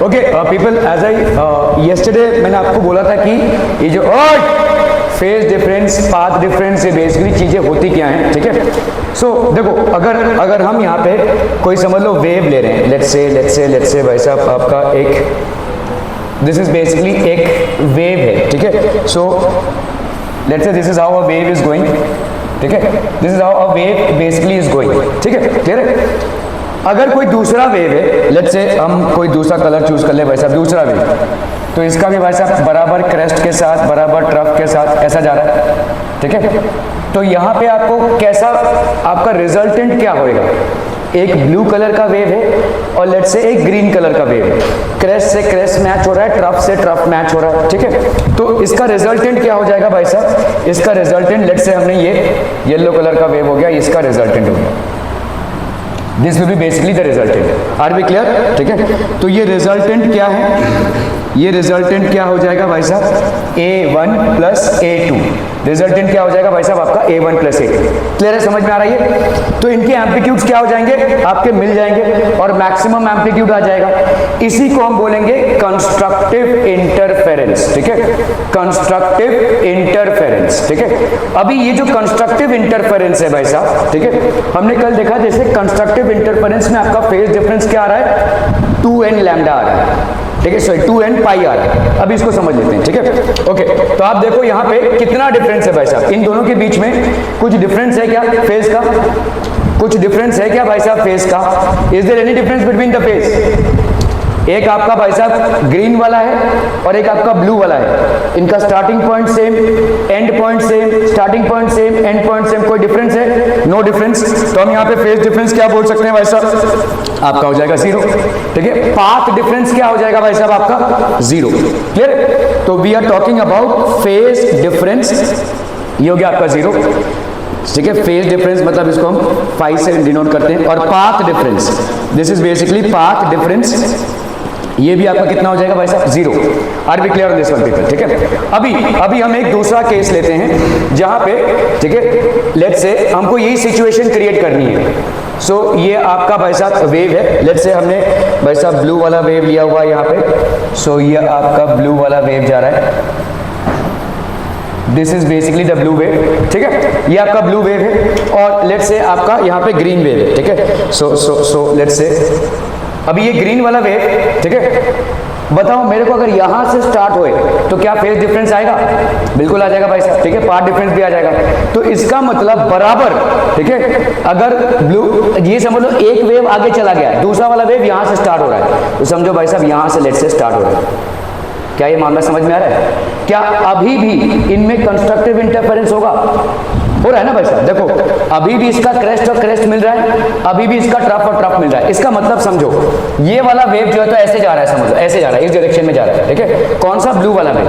Okay people, as I yesterday मैंने आपको बोला था कि ये जो फेज डिफरेंस, पाथ डिफरेंस, ये बेसिकली चीजें होती क्या हैं, ठीक है। सो देखो, अगर हम यहाँ पे कोई समझ लो वेव ले रहे हैं, लेट्स से भाई साहब आपका एक, दिस इज बेसिकली एक वेव है, ठीक है। So let's say this is how a wave is going, ठीक है, this is how a wave basically is going, ठीक है, क्लियर है। अगर कोई दूसरा वेव है, लेट्स से हम कोई दूसरा कलर चूज कर ले भाई साहब, दूसरा वेव, तो इसका भी भाई साहब बराबर क्रेस्ट के साथ, बराबर ट्रफ के साथ ऐसा जा रहा है, ठीक है। तो यहाँ पे आपको कैसा, आपका रिजल्टेंट क्या होएगा, एक ब्लू कलर का वेव है और लेट्स से एक ग्रीन कलर का वेव है, क्रेस्ट से क्रेस्ट मैच हो रहा है, ट्रफ से ट्रफ मैच हो रहा है, ठीक है। तो इसका रिजल्टेंट क्या हो जाएगा भाई साहब, इसका रिजल्टेंट, लेट्स से हमने ये येलो कलर का वेव हो गया, इसका रिजल्टेंट हो गया, this will be basically the resultant. Are we clear, ठीक है। तो ये रिजल्टेंट क्या है, ये रिजल्टेंट क्या हो जाएगा भाई साहब, A1 प्लस A2, रिजल्टेंट क्या हो जाएगा भाई साहब आपका A1 प्लस A2, क्लियर है, समझ में आ रही है। तो इनके एम्पलीट्यूड्स क्या हो जाएंगे, आपके मिल जाएंगे और मैक्सिमम एम्पलीट्यूड आ जाएगा। इसी को हम बोलेंगे कंस्ट्रक्टिव इंटरफेरेंस, ठीक है, कंस्ट्रक्टिव इंटरफेरेंस, ठीक है। अभी ये जो कंस्ट्रक्टिव इंटरफेरेंस है भाई साहब, ठीक है, हमने कल देखा जैसे कंस्ट्रक्टिव इंटरफेरेंस में आपका फेज डिफरेंस क्या आ रहा है, 2n लैम्डा आ रहा है, ठीक है, सॉरी 2n पाई आ रहा है। अब इसको समझ लेते हैं, ठीक है। ओके, तो आप देखो यहाँ पे कितना डिफरेंस है भाई साहब, इन दोनों के बीच में कुछ डिफरेंस है क्या फेज का, कुछ डिफरेंस है क्या भाई साहब फेज का, is there any difference between the phase. एक आपका भाई साहब ग्रीन वाला है और एक आपका ब्लू वाला है, इनका starting point same, and point same, starting point same, and point same, कोई डिफरेंस है, नो डिफरेंस। तो हम यहाँ पे फेज डिफरेंस क्या बोल सकते हैं भाई साहब, आपका हो जाएगा 0, ठीक है। पाथ डिफरेंस क्या हो जाएगा भाई साहब आपका 0, क्लियर। तो we are talking about phase difference, ये हो गया आपका 0, ठीक है। फेज डिफरेंस मतलब इसको हम पाई से डिनोट करते हैं, और path difference, this is basically path difference, ये भी आपका कितना हो जाएगा भाई साहब 0। Are B clear on this one people, ठीक है। अभी हम एक दूसरा केस लेते हैं जहां पे, ठीक है, लेट्स से हमको यही सिचुएशन क्रिएट करनी है। सो ये आपका भाई साहब वेव है, लेट्स से हमने भाई साहब ब्लू वाला वेव लिया हुआ है यहाँ पे। सो ये आपका ब्लू वाला वेव जा रहा है, this is basically the blue wave, ठीक है, ये आपका ब्लू वेव है और लेट्स से आपका यहाँ पे ग्रीन वेव है, ठीक है। सो लेट्स से अभी ये ग्रीन वाला वेव, ठीक है, बताओ मेरे को अगर यहां से स्टार्ट होए तो क्या फेज डिफरेंस आएगा, बिल्कुल आ जाएगा भाई साहब, ठीक है, पाथ डिफरेंस भी आ जाएगा। तो इसका मतलब बराबर, ठीक है, अगर ब्लू, ये समझ लो एक वेव आगे चला गया, दूसरा वाला वेव यहां से स्टार्ट हो रहा है, तो समझो भाई साहब यहां से लेट्स से स्टार्ट हो रहा है। क्या ये मामला समझ में आ रहा है, क्या अभी भी इनमें कंस्ट्रक्टिव इंटरफेरेंस होगा, हो रहा है ना भाई साहब। देखो अभी भी इसका क्रेस्ट और क्रेस्ट मिल रहा है, अभी भी इसका ट्रफ और ट्रफ मिल रहा है। इसका मतलब समझो ये वाला वेव जो है तो ऐसे जा रहा है, समझो ऐसे जा रहा है, इस डायरेक्शन में जा रहा है, ठीक है। कौन सा, ब्लू वाला वेव।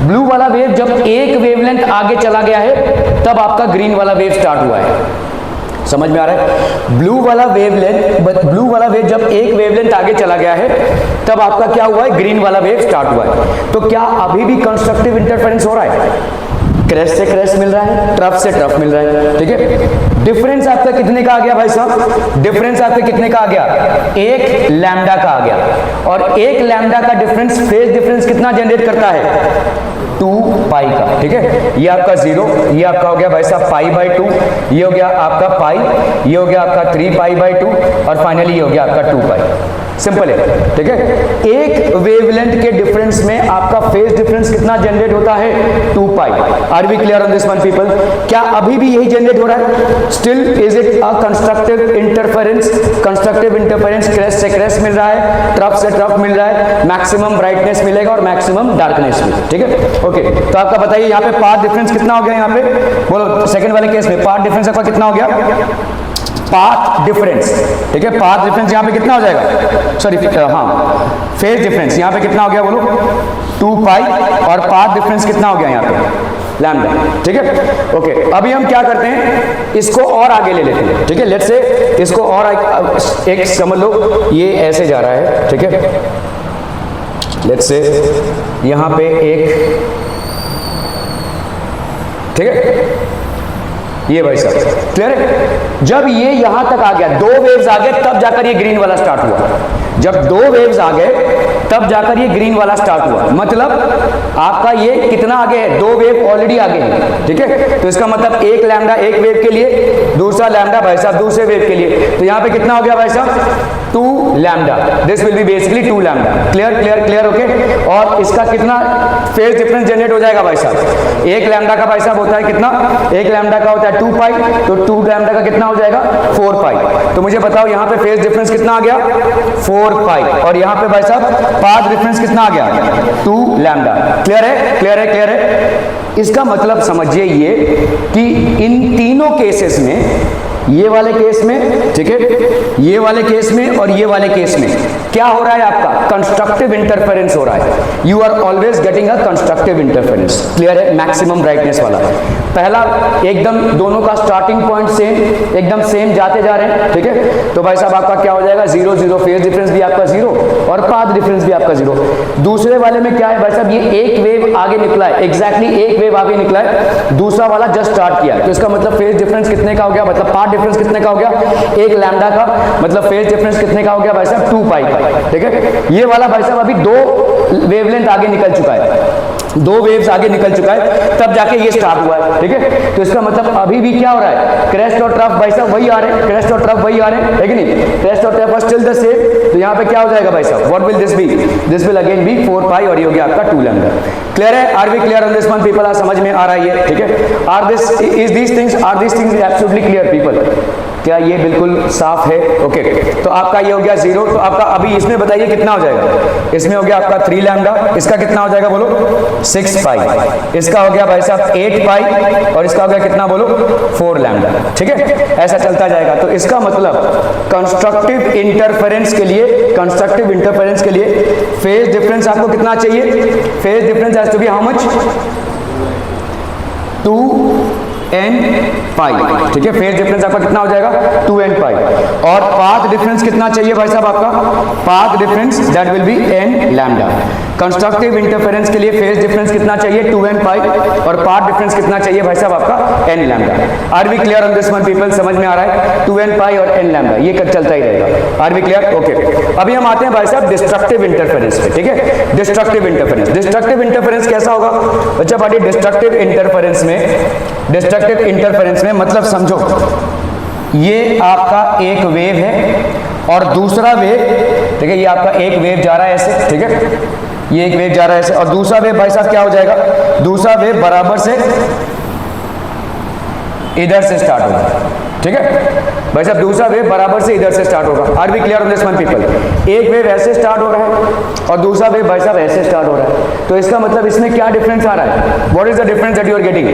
ब्लू वाला वेव जब एक वेवलेंथ आगे चला गया है तब आपका ग्रीन वाला वेव स्टार्ट हुआ है, समझ में आ रहा है। ब्लू वाला वेव जब एक वेवलेंथ आगे चला गया है तब आपका क्या हुआ है, ग्रीन वाला वेव स्टार्ट हुआ है। तो क्या अभी भी कंस्ट्रक्टिव इंटरफेरेंस हो रहा है, क्रेस्ट से क्रेस्ट मिल रहा है, ट्रफ से ट्रफ मिल रहा है, ठीक है। डिफरेंस आपका कितने का आ गया भाई साहब, डिफरेंस आपका कितने का आ गया, 1 लैम्डा का आ गया, और 1 लैम्डा का डिफरेंस, फेज डिफरेंस कितना जनरेट करता है, 2 पाई का, ठीक है। ये आपका 0, ये आपका हो गया भाई साहब पाई बाई 2, ये हो गया आपका पाई, ये हो गया आपका 3 पाई बाई 2, और फाइनली ये हो गया आपका 2 पाई। सिंपल है, ठीक है। एक वेवलेंथ के डिफरेंस में आपका फेज डिफरेंस कितना जनरेट होता है, 2 pi. Are we clear on this one people. क्या अभी भी यही जनरेट हो रहा है, still is it a constructive interference, constructive interference, crest से क्रेस्ट मिल रहा है, ट्रफ से ट्रफ मिल रहा है, मैक्सिमम ब्राइटनेस मिलेगा और मैक्सिमम डार्कनेस भी, ठीक है। ओके, तो आपका बताइए यहाँ पे पाथ डिफरेंस कितना हो गया, यहाँ पे बोलो सेकंड वाले केस में पाथ डिफरेंस आपका कितना हो गया, पाथ डिफरेंस, ठीक है। पाथ डिफरेंस यहाँ पे कितना हो जाएगा, सॉरी हाँ, फेज डिफरेंस यहाँ पे कितना हो गया बोलो, 2 पाई, और पाथ डिफरेंस कितना हो गया यहाँ पे, लैम्डा, ठीक है। ओके, अभी हम क्या करते हैं, इसको और आगे ले लेते हैं, ठीक है। लेट्स से इसको और एक समझ लो, ये ऐसे जा रहा है, ठीक है। लेट्स से यहाँ पे एक, ठीक है, ये भाई साहब क्लियर है। जब ये यहां तक आ गया, दो वेव्स आ गए, तब जाकर ये ग्रीन वाला स्टार्ट हुआ। जब दो वेव्स आ गए तब जाकर ये ग्रीन वाला स्टार्ट हुआ। मतलब आपका ये कितना आगे है, दो वेव ऑलरेडी आगे है, ठीक है। तो इसका मतलब एक लैम्डा एक वेव के लिए, दूसरा लैम्डा भाई साहब दूसरे वेव के लिए। तो यहां पे कितना हो गया भाई साहब, 2 lambda. This will be basically 2 lambda. Clear clear clear, okay. और इसका कितना फेज डिफरेंस जनरेट हो जाएगा भाई साहब, एक लैम्डा का भाई साहब होता है कितना, एक लैम्डा का होता है 2 पाई, तो 2 लैम्डा का कितना हो जाएगा 4 पाई। तो मुझे बताओ यहाँ पे फेज डिफरेंस कितना आ गया 4 पाई, और यहाँ पे भाई साहब पाथ डिफरेंस कितना आ गया 2 लैम्डा। क्लियर है क्लियर है क्लियर है। इसका मतलब समझिए ये कि इन तीनों केसेस में, ये वाले केस में, ठीक है, ये वाले केस में और ये वाले केस में क्या हो रहा है, आपका कंस्ट्रक्टिव इंटरफेरेंस हो रहा है। You are always getting a constructive interference. Clear है, मैक्सिमम ब्राइटनेस वाला। पहला एकदम दोनों का स्टार्टिंग पॉइंट सेम, एकदम सेम जाते जा रहे हैं, ठीक है। तो भाई साहब आपका क्या हो जाएगा 0 0, फेज डिफरेंस भी आपका 0 और पाथ डिफरेंस भी आपका 0। दूसरे वाले में क्या है भाई साहब, ये एक वेव आगे निकला है, एग्जैक्टली एक वेव आगे निकला है, दूसरा वाला जस्ट स्टार्ट किया है। तो इसका मतलब फेज डिफरेंस कितने का हो गया, मतलब पाथ डिफरेंस कितने का हो गया, एक लैम्डा का, मतलब फेज डिफरेंस कितने का हो गया भाई साहब 2 पाई का, ठीक है। ये वाला भाई साहब अभी 2 वेवलेंथ आगे निकल चुका है, 2 वेव्स आगे निकल चुका है, तब जाके ये स्टार्ट हुआ है, ठीक है। तो इसका मतलब अभी भी क्या हो रहा है, क्रेस्ट और ट्रफ भाई साहब वही आ रहे हैं, क्रेस्ट और ट्रफ वही आ रहे हैं, है कि नहीं। क्रेस्ट और ट्रफ स्टिल द सेम। तो यहाँ पे क्या हो जाएगा भाई साहब, what will this be, this will again be 4 pi और ये हो गया आपका 2 लैम्डा। क्लियर है, are we clear on this one people, आ समझ में आ रहा है ये, ठीक है। Are this is these things absolutely clear people, क्या ये बिल्कुल साफ है, ओके। तो आपका ये हो गया 0। तो आपका अभी इसमें बताइए कितना हो जाएगा, इसमें हो गया आपका 3 लैम्डा, इसका कितना हो जाएगा बोलो 6 पाई, इसका हो गया भाई साहब 8 पाई और इसका हो गया कितना बोलो 4 लैम्डा, ठीक है। ऐसा चलता जाएगा। तो इसका मतलब कंस्ट्रक्टिव इंटरफेरेंस के लिए, कंस्ट्रक्टिव इंटरफेरेंस के लिए फेज डिफरेंस आपको कितना चाहिए, phase difference has to be how much 2n pi, ठीक है। फेज डिफरेंस आपका कितना हो जाएगा 2n पाई। और पाथ डिफरेंस कितना चाहिए भाई साहब आपका, path difference that will B n lambda. Constructive interference के लिए फेज डिफरेंस कितना चाहिए 2n पाई और पाथ डिफरेंस कितना चाहिए भाई साहब आपका n lambda. Are we clear on this one people, समझ में आ रहा है, 2n पाई और n लैम्डा ये चलता ही रहेगा। Are we clear, okay. अभी हम आते हैं भाई साहब डिस्ट्रक्टिव इंटरफेरेंस पे, ठीक है। डिस्ट्रक्टिव इंटरफेरेंस, डिस्ट्रक्टिव इंटरफेरेंस कैसा होगा बच्चा पार्टी, डिस्ट्रक्टिव इंटरफेरेंस में, डिस्ट्रक्टिव इंटरफेरेंस में मतलब समझो ये आपका एक वेव है और दूसरा वेव, ठीक है, ये आपका एक वेव जा रहा है ऐसे, ठीक है, ये एक वेव जा रहा है ऐसे, और दूसरा वेव भाई साहब क्या हो जाएगा, दूसरा वेव बराबर से इधर से स्टार्ट होगा, ठीक है भाई साहब, दूसरा वेव बराबर से इधर से स्टार्ट होगा। Are we clear on this one people, एक वेव ऐसे स्टार्ट हो रहा है और दूसरा वेव भाई साहब ऐसे स्टार्ट हो रहा है। तो इसका मतलब इसमें क्या डिफरेंस आ रहा है, what is the difference that you are getting,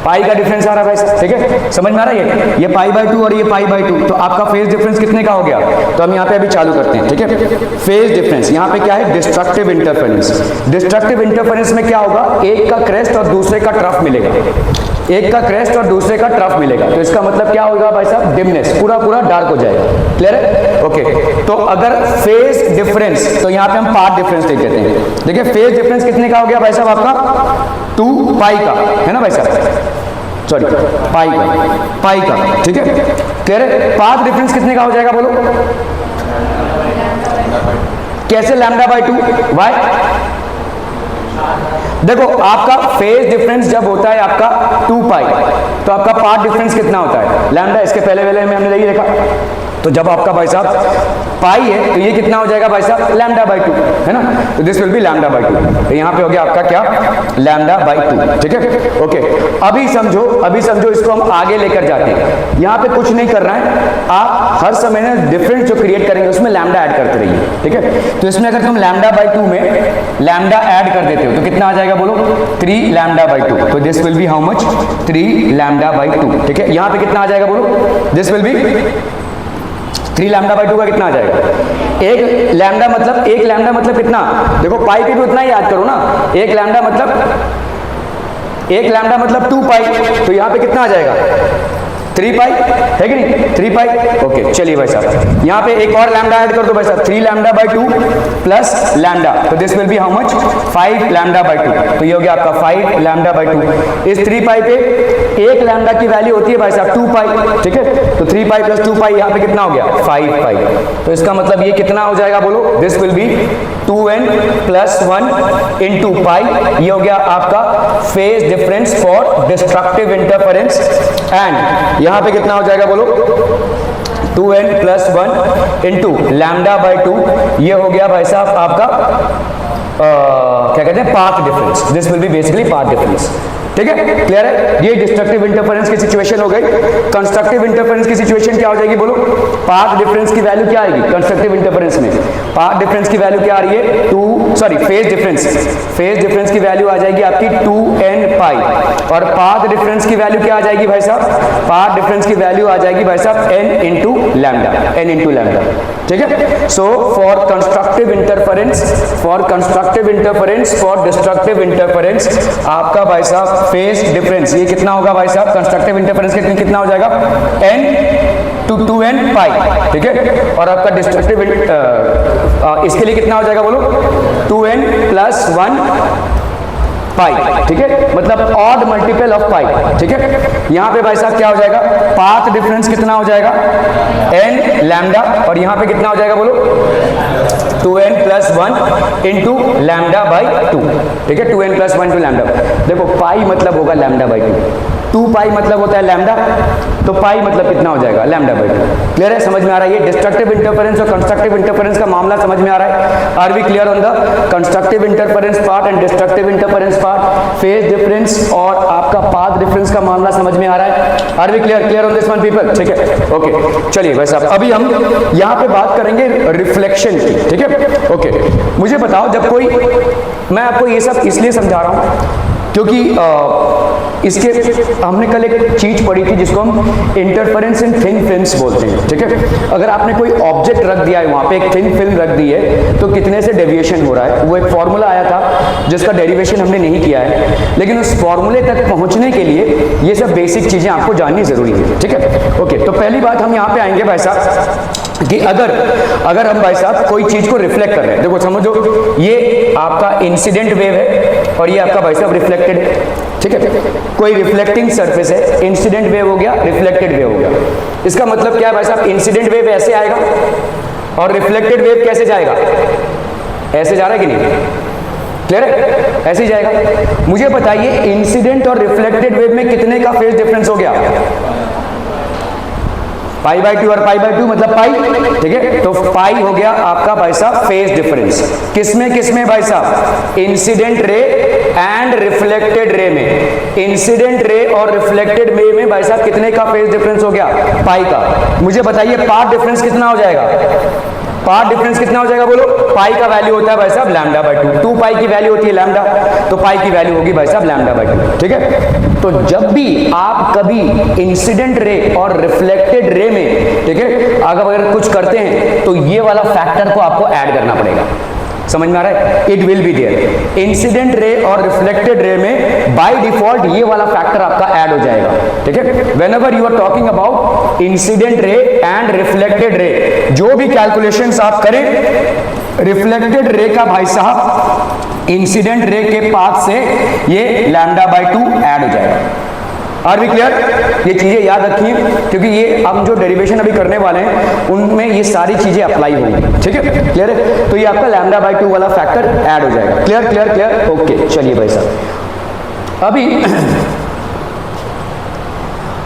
pi का डिफरेंस आ रहा है भाई साहब, ठीक है, समझ में आ रहा है। ये π/2 और ये π/2, तो आपका फेज डिफरेंस कितने का हो गया। तो हम यहाँ पे अभी चालू करते हैं, ठीक है। फेज डिफरेंस यहाँ पे क्या है, डिस्ट्रक्टिव इंटरफेरेंस। डिस्ट्रक्टिव इंटरफेरेंस में क्या होगा, एक का क्रेस्ट और दूसरे का ट्रफ मिलेगा, एक का क्रेस्ट और दूसरे का ट्रफ मिलेगा। तो इसका मतलब क्या होगा भाई साहब, डिमनेस, पूरा पूरा डार्क हो जाएगा। क्लियर है, ओके। तो अगर फेज डिफरेंस, तो यहाँ पे हम पाथ डिफरेंस देख लेते हैं। देखिए फेज डिफरेंस कितने का हो गया भाई साहब आपका 2 पाई का, है ना भाई साहब, सॉरी पाई का, ठीक है। क्लियर है। पाथ डिफरेंस कितने का हो जाएगा बोलो, कैसे, λ/2, वाई। देखो आपका फेज डिफरेंस जब होता है आपका 2 पाई, तो आपका पाथ डिफरेंस कितना होता है लैम्डा, इसके पहले वाले में हमने यही देखा। तो जब आपका भाई साहब पाई है तो ये कितना हो जाएगा भाई साहब λ/2, है ना। तो दिस विल बी λ/2। तो यहाँ पे हो गया आपका क्या λ/2, ठीक है, ओके। अभी समझो इसको हम आगे लेकर जाते हैं। यहाँ पे कुछ नहीं कर रहा है, आप हर समय ना डिफरेंस जो क्रिएट करेंगे उसमें लैम्डा ऐड करते रहिए, ठीक है। तो इसमें अगर तुम λ/2 में लैम्डा ऐड कर देते हो तो कितना आ जाएगा बोलो 3 λ/2। तो this will be how much 3 λ/2, ठीक है। यहाँ पे कितना आ जाएगा बोलो, दिस विल बी 3 λ/2 का कितना आ जाएगा, एक लैम्डा मतलब कितना, देखो पाई पे भी उतना ही याद करो ना, एक लैम्डा मतलब 2 पाई, तो यहाँ पे कितना आ जाएगा 3 पाई है कि नहीं, 3 पाई। ओके चलिए भाई साहब, यहाँ पे एक और लैम्डा ऐड कर दो भाई साहब, 3 लैम्डा बाई 2 प्लस लैम्डा, तो this will be how much, 5 lambda by 2, तो ये हो गया आपका 5 लैम्डा बाई 2। इस 3 पाई पे एक लैम्डा की वैल्यू होती है भाई साहब 2 पाई, ठीक है, तो 3 पाई प्लस 2 पाई यहाँ पे कितना हो गया, 5 पाई। तो इसका मतलब ये कितना हो जाएगा बोलो, this will B 2n plus 1 into pi, ये हो गया आपका phase difference for destructive interference, and यहाँ पे कितना हो जाएगा बोलो, 2n plus 1 into lambda by 2, ये हो गया भाई साहब आपका क्या कहते हैं, path difference, this will be basically path difference, ठीक है, क्लियर है। ये डिस्ट्रक्टिव इंटरफेरेंस की सिचुएशन हो गई। कंस्ट्रक्टिव इंटरफेरेंस की सिचुएशन क्या हो जाएगी बोलो, पाथ डिफरेंस की वैल्यू क्या आएगी कंस्ट्रक्टिव इंटरफेरेंस में, पाथ डिफरेंस की वैल्यू क्या आ रही है, फेज डिफरेंस की वैल्यू आ जाएगी आपकी 2n पाई, और पाथ डिफरेंस की वैल्यू क्या आ जाएगी भाई साहब, पाथ डिफरेंस की वैल्यू आ जाएगी भाई साहब n इंटू लैम्डा, ठीक है। So for constructive interference, for destructive interference आपका भाई साहब फेज डिफरेंस ये कितना होगा भाई साहब, कंस्ट्रक्टिव इंटरफेरेंस कितना हो जाएगा, n टू 2n पाई, ठीक है, और आपका डिस्ट्रक्टिव इसके लिए कितना हो जाएगा बोलो, 2n प्लस 1 पाई, ठीक है, मतलब ऑड मल्टीपल ऑफ पाई, ठीक है। यहाँ पे भाई साहब क्या हो जाएगा, पाथ डिफरेंस कितना हो जाएगा, n लैम्डा, और यहाँ पे कितना हो जाएगा बोलो, 2n plus 1 into lambda by 2, ठीक है, 2n प्लस 1 इंटू लैम्डा। देखो पाई मतलब होगा लैम्डा बाई 2 पाई मतलब होता है लैम्डा, तो पाई मतलब कितना हो जाएगा, लैम्डा बाई 2। क्लियर है, समझ में आ रहा है, ये डिस्ट्रक्टिव इंटरफेरेंस और कंस्ट्रक्टिव इंटरफेरेंस का मामला समझ में आ रहा है। Are we clear on the constructive interference part and destructive interference part, phase difference और आपका पाथ डिफरेंस का मामला समझ में आ रहा है। Are we clear on this one people, ठीक है, ओके। चलिए भाई साहब, अभी हम यहाँ पे बात करेंगे रिफ्लेक्शन की, ठीक है, ओके। मुझे बताओ, जब कोई, मैं आपको ये सब इसलिए समझा रहा हूँ क्योंकि इसके हमने कल एक चीज पढ़ी थी जिसको हम इंटरफेरेंस इन थिन फिल्म्स बोलते हैं, ठीक है। अगर आपने कोई ऑब्जेक्ट रख दिया है वहां पे, एक थिन फिल्म रख दी है, तो कितने से डेविएशन हो रहा है, वो एक फॉर्मूला आया था जिसका डेरिवेशन हमने नहीं किया है, लेकिन उस फॉर्मूले तक पहुंचने के लिए ये सब बेसिक चीजें आपको जाननी जरूरी है, ठीक है, ओके। तो पहली बात हम यहाँ पे आएंगे भाई साहब कि अगर हम भाई साहब कोई चीज को रिफ्लेक्ट कर रहे हैं, देखो समझो ये आपका इंसिडेंट वेव है और ये आपका भाई साहब रिफ्लेक्टेड है, ठीक है। कोई रिफ्लेक्टिंग सरफेस है, इंसिडेंट वेव हो गया, रिफ्लेक्टेड वेव हो गया। इसका मतलब क्या है भाई साहब, इंसिडेंट वेव ऐसे आएगा और रिफ्लेक्टेड वेव कैसे जाएगा, ऐसे जा रहा है कि नहीं, क्लियर है, ऐसे ही जाएगा। मुझे बताइए इंसिडेंट और रिफ्लेक्टेड वेव में कितने का फेज डिफरेंस हो गया, पाई बाई 2 और पाई बाई 2 मतलब पाई, ठीक है। तो पाई हो गया आपका भाई साहब फेज डिफरेंस, किसमें भाई साहब, इंसिडेंट रे एंड रिफ्लेक्टेड रे में, इंसिडेंट रे और रिफ्लेक्टेड रे में भाई साहब कितने का फेज डिफरेंस हो गया, पाई का। मुझे बताइए पाथ डिफरेंस कितना हो जाएगा, पाथ डिफरेंस कितना हो जाएगा बोलो, पाई का वैल्यू होता है भाई साहब लैम्डा बाई 2 पाई की वैल्यू होती है लैम्डा, तो पाई की वैल्यू होगी भाई साहब लैम्डा बाई 2, ठीक है। तो जब भी आप कभी इंसिडेंट रे और रिफ्लेक्टेड रे में, ठीक है, अगर कुछ करते हैं तो ये वाला फैक्टर को आपको ऐड करना पड़ेगा, समझ में आ रहा है, it will be there. Incident ray और रिफ्लेक्टेड रे में बाय डिफॉल्ट ये वाला फैक्टर आपका ऐड हो जाएगा, ठीक है। Whenever you are talking about incident ray and reflected ray, जो भी कैलकुलेशंस आप करें, रिफ्लेक्टेड रे का भाई साहब इंसिडेंट रे के पाथ से ये लैम्डा बाई 2 ऐड हो जाएगा। आर वी क्लियर, ये चीजें याद रखिए क्योंकि ये हम जो डेरिवेशन अभी करने वाले हैं उनमें ये सारी चीजें अप्लाई होंगी, ठीक है, क्लियर है। तो ये आपका लैम्डा बाई 2 वाला फैक्टर ऐड हो जाएगा, क्लियर, ओके। चलिए भाई साहब, अभी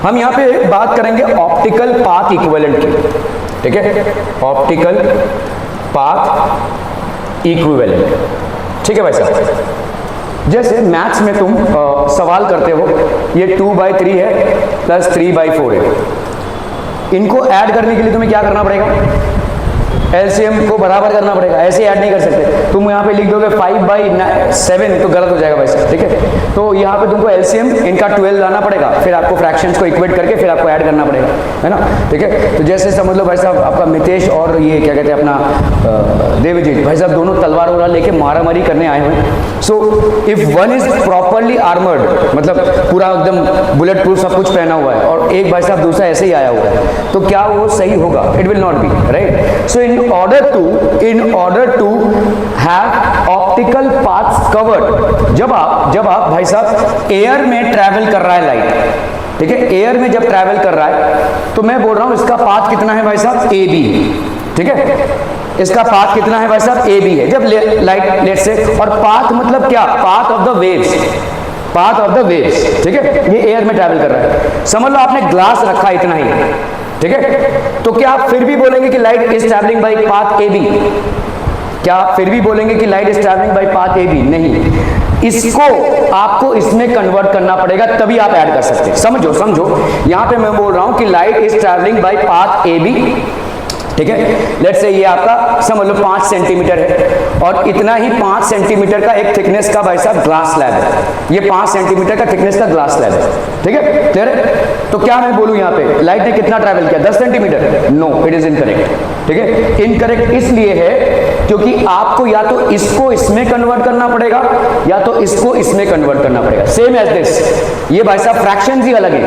हम यहाँ पे बात करेंगे ऑप्टिकल पाथ इक्विवेलेंट की, ठीक है, ऑप्टिकल पाथ इक्विवेलेंट, ठीक है भाई साहब। जैसे मैथ्स में तुम सवाल करते हो, ये 2/3 है प्लस 3/4 है, इनको ऐड करने के लिए तुम्हें क्या करना पड़ेगा, एलसीएम को बराबर करना पड़ेगा, ऐसे ऐड नहीं कर सकते। तुम यहाँ पे लिख दोगे 5/7 तो गलत हो जाएगा भाई साहब, ठीक है। तो यहाँ पे तुमको एलसीएम इनका 12 लाना पड़ेगा, फिर आपको फ्रैक्शंस को इक्वेट करके फिर आपको ऐड करना पड़ेगा, है ना, ठीक है। तो जैसे समझ लो भाई साहब आपका मितेश और ये क्या कहते हैं अपना देवजीत भाई साहब दोनों तलवार वलवार लेके मारामारी करने आए हुए हैं। So if one is properly armoured, मतलब पूरा एकदम बुलेट प्रूफ सब कुछ पहना हुआ है, और एक भाई साहब दूसरा ऐसे ही आया हुआ है, तो क्या वो सही होगा? It will not be, right. So in order to have optical paths covered, जब आप भाई साहब एयर में ट्रैवल कर रहा है लाइट, ठीक है, एयर में जब ट्रैवल कर रहा है, तो मैं बोल रहा हूं इसका पाथ कितना है भाई साहब? ए बी, ठीक है, इसका पाथ कितना है भाई साहब? ए बी है। जब लाइट लेट से, और पाथ मतलब क्या? Path of the waves, path of the waves, ठीक है, ये एयर में ट्रैवल कर रहा है। समझ लो आपने ग्लास रखा इतना ही, ठीक है, तो क्या आप फिर भी बोलेंगे कि light is travelling by path A B? क्या आप फिर भी बोलेंगे कि light is travelling by path A B? नहीं, इसको आपको इसमें कन्वर्ट करना पड़ेगा, तभी आप ऐड कर सकते हैं। समझो यहां पे मैं बोल रहा हूं कि light is travelling by path A B, ठीक है। लेट्स से ये आपका समझ लो 5 सेंटीमीटर है, और इतना ही 5 सेंटीमीटर का एक थिकनेस का भाई साहब ग्लास स्लैब है, ये 5 सेंटीमीटर का थिकनेस का ग्लास स्लैब है, ठीक है, क्लियर है। तो क्या मैं बोलूं यहाँ पे लाइट ने कितना ट्रैवल किया? 10 centimetre? No, it is incorrect, ठीक है। इनकरेक्ट इसलिए है क्योंकि आपको या तो इसको इसमें कन्वर्ट करना पड़ेगा या तो इसको इसमें कन्वर्ट करना पड़ेगा। सेम एज दिस, ये भाई साहब फ्रैक्शंस ही अलग है,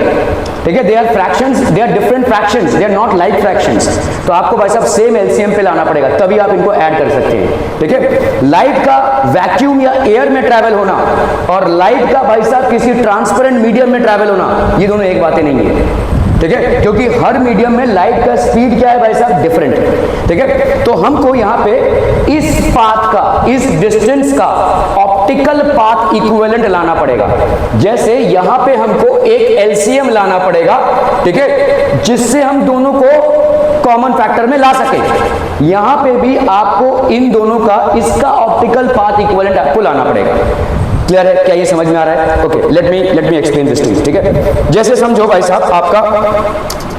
ठीक है, they are fractions, they are different fractions, they are not like fractions. तो आपको भाई साहब सेम एलसीएम पे लाना पड़ेगा, तभी आप इनको ऐड कर सकते हैं, ठीक है। लाइट का वैक्यूम या एयर में ट्रैवल होना और लाइट का भाई साहब किसी ट्रांसपेरेंट मीडियम में ट्रैवल होना, ये दोनों एक बातें नहीं है, ठीक है, क्योंकि हर मीडियम में लाइट का स्पीड क्या है भाई साहब? डिफरेंट, ठीक है। तो हमको यहाँ पे इस पाथ का, इस डिस्टेंस का ऑप्टिकल पाथ इक्विवेलेंट लाना पड़ेगा। जैसे यहाँ पे हमको एक एलसीएम लाना पड़ेगा, ठीक है, जिससे हम दोनों को कॉमन फैक्टर में ला सके। यहां पे भी आपको इन दोनों का, इसका ऑप्टिकल पाथ इक्विवेलेंट आपको लाना पड़ेगा। क्लियर है? क्या ये समझ में आ रहा है? Okay, let me explain this thing, ठीक है। जैसे समझो भाई साहब आपका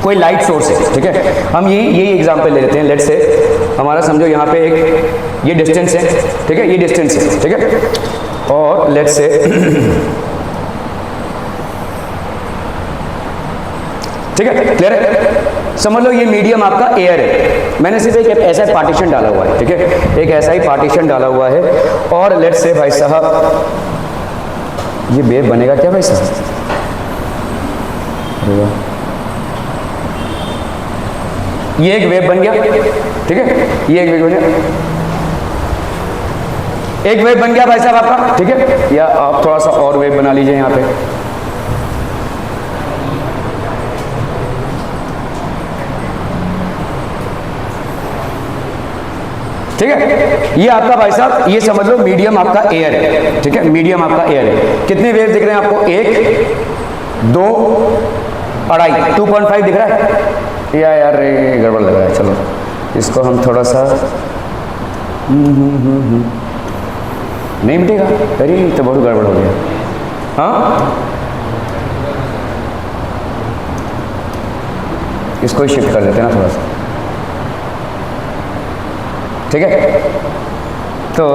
कोई लाइट सोर्स है, ठीक है, हम यही एग्जांपल ले लेते हैं। लेट से हमारा समझो यहाँ पे एक ये डिस्टेंस है, ठीक है, ये डिस्टेंस है, ठीक है, और लेट से ठीक है, क्लियर है। समझ लो ये मीडियम आपका एयर है, मैंने सिर्फ एक ऐसा पार्टीशन डाला हुआ है, ठीक है, एक ऐसा ही पार्टीशन डाला हुआ है, और लेट्स से भाई साहब ये वेव बनेगा क्या भाई साहब? ये एक वेव बन गया, ठीक है, ये एक वेव बन गया, एक वेव बन गया भाई साहब आपका, ठीक है, या आप थोड़ा सा और वेव बना लीजिए यहाँ पे, ठीक है। ये आपका भाई साहब ये समझ लो मीडियम आपका एयर है, ठीक है, मीडियम आपका एयर है। कितने वेव दिख रहे हैं आपको? 1, 2, 2.5, 2.5 दिख रहा है या यार ये गड़बड़ लग रहा है? चलो इसको हम थोड़ा सा नहीं मिटेगा, अरे तो बहुत गड़बड़ हो गया। हाँ, इसको ही शिफ्ट कर देते हैं ना थोड़ा सा, ठीक है। तो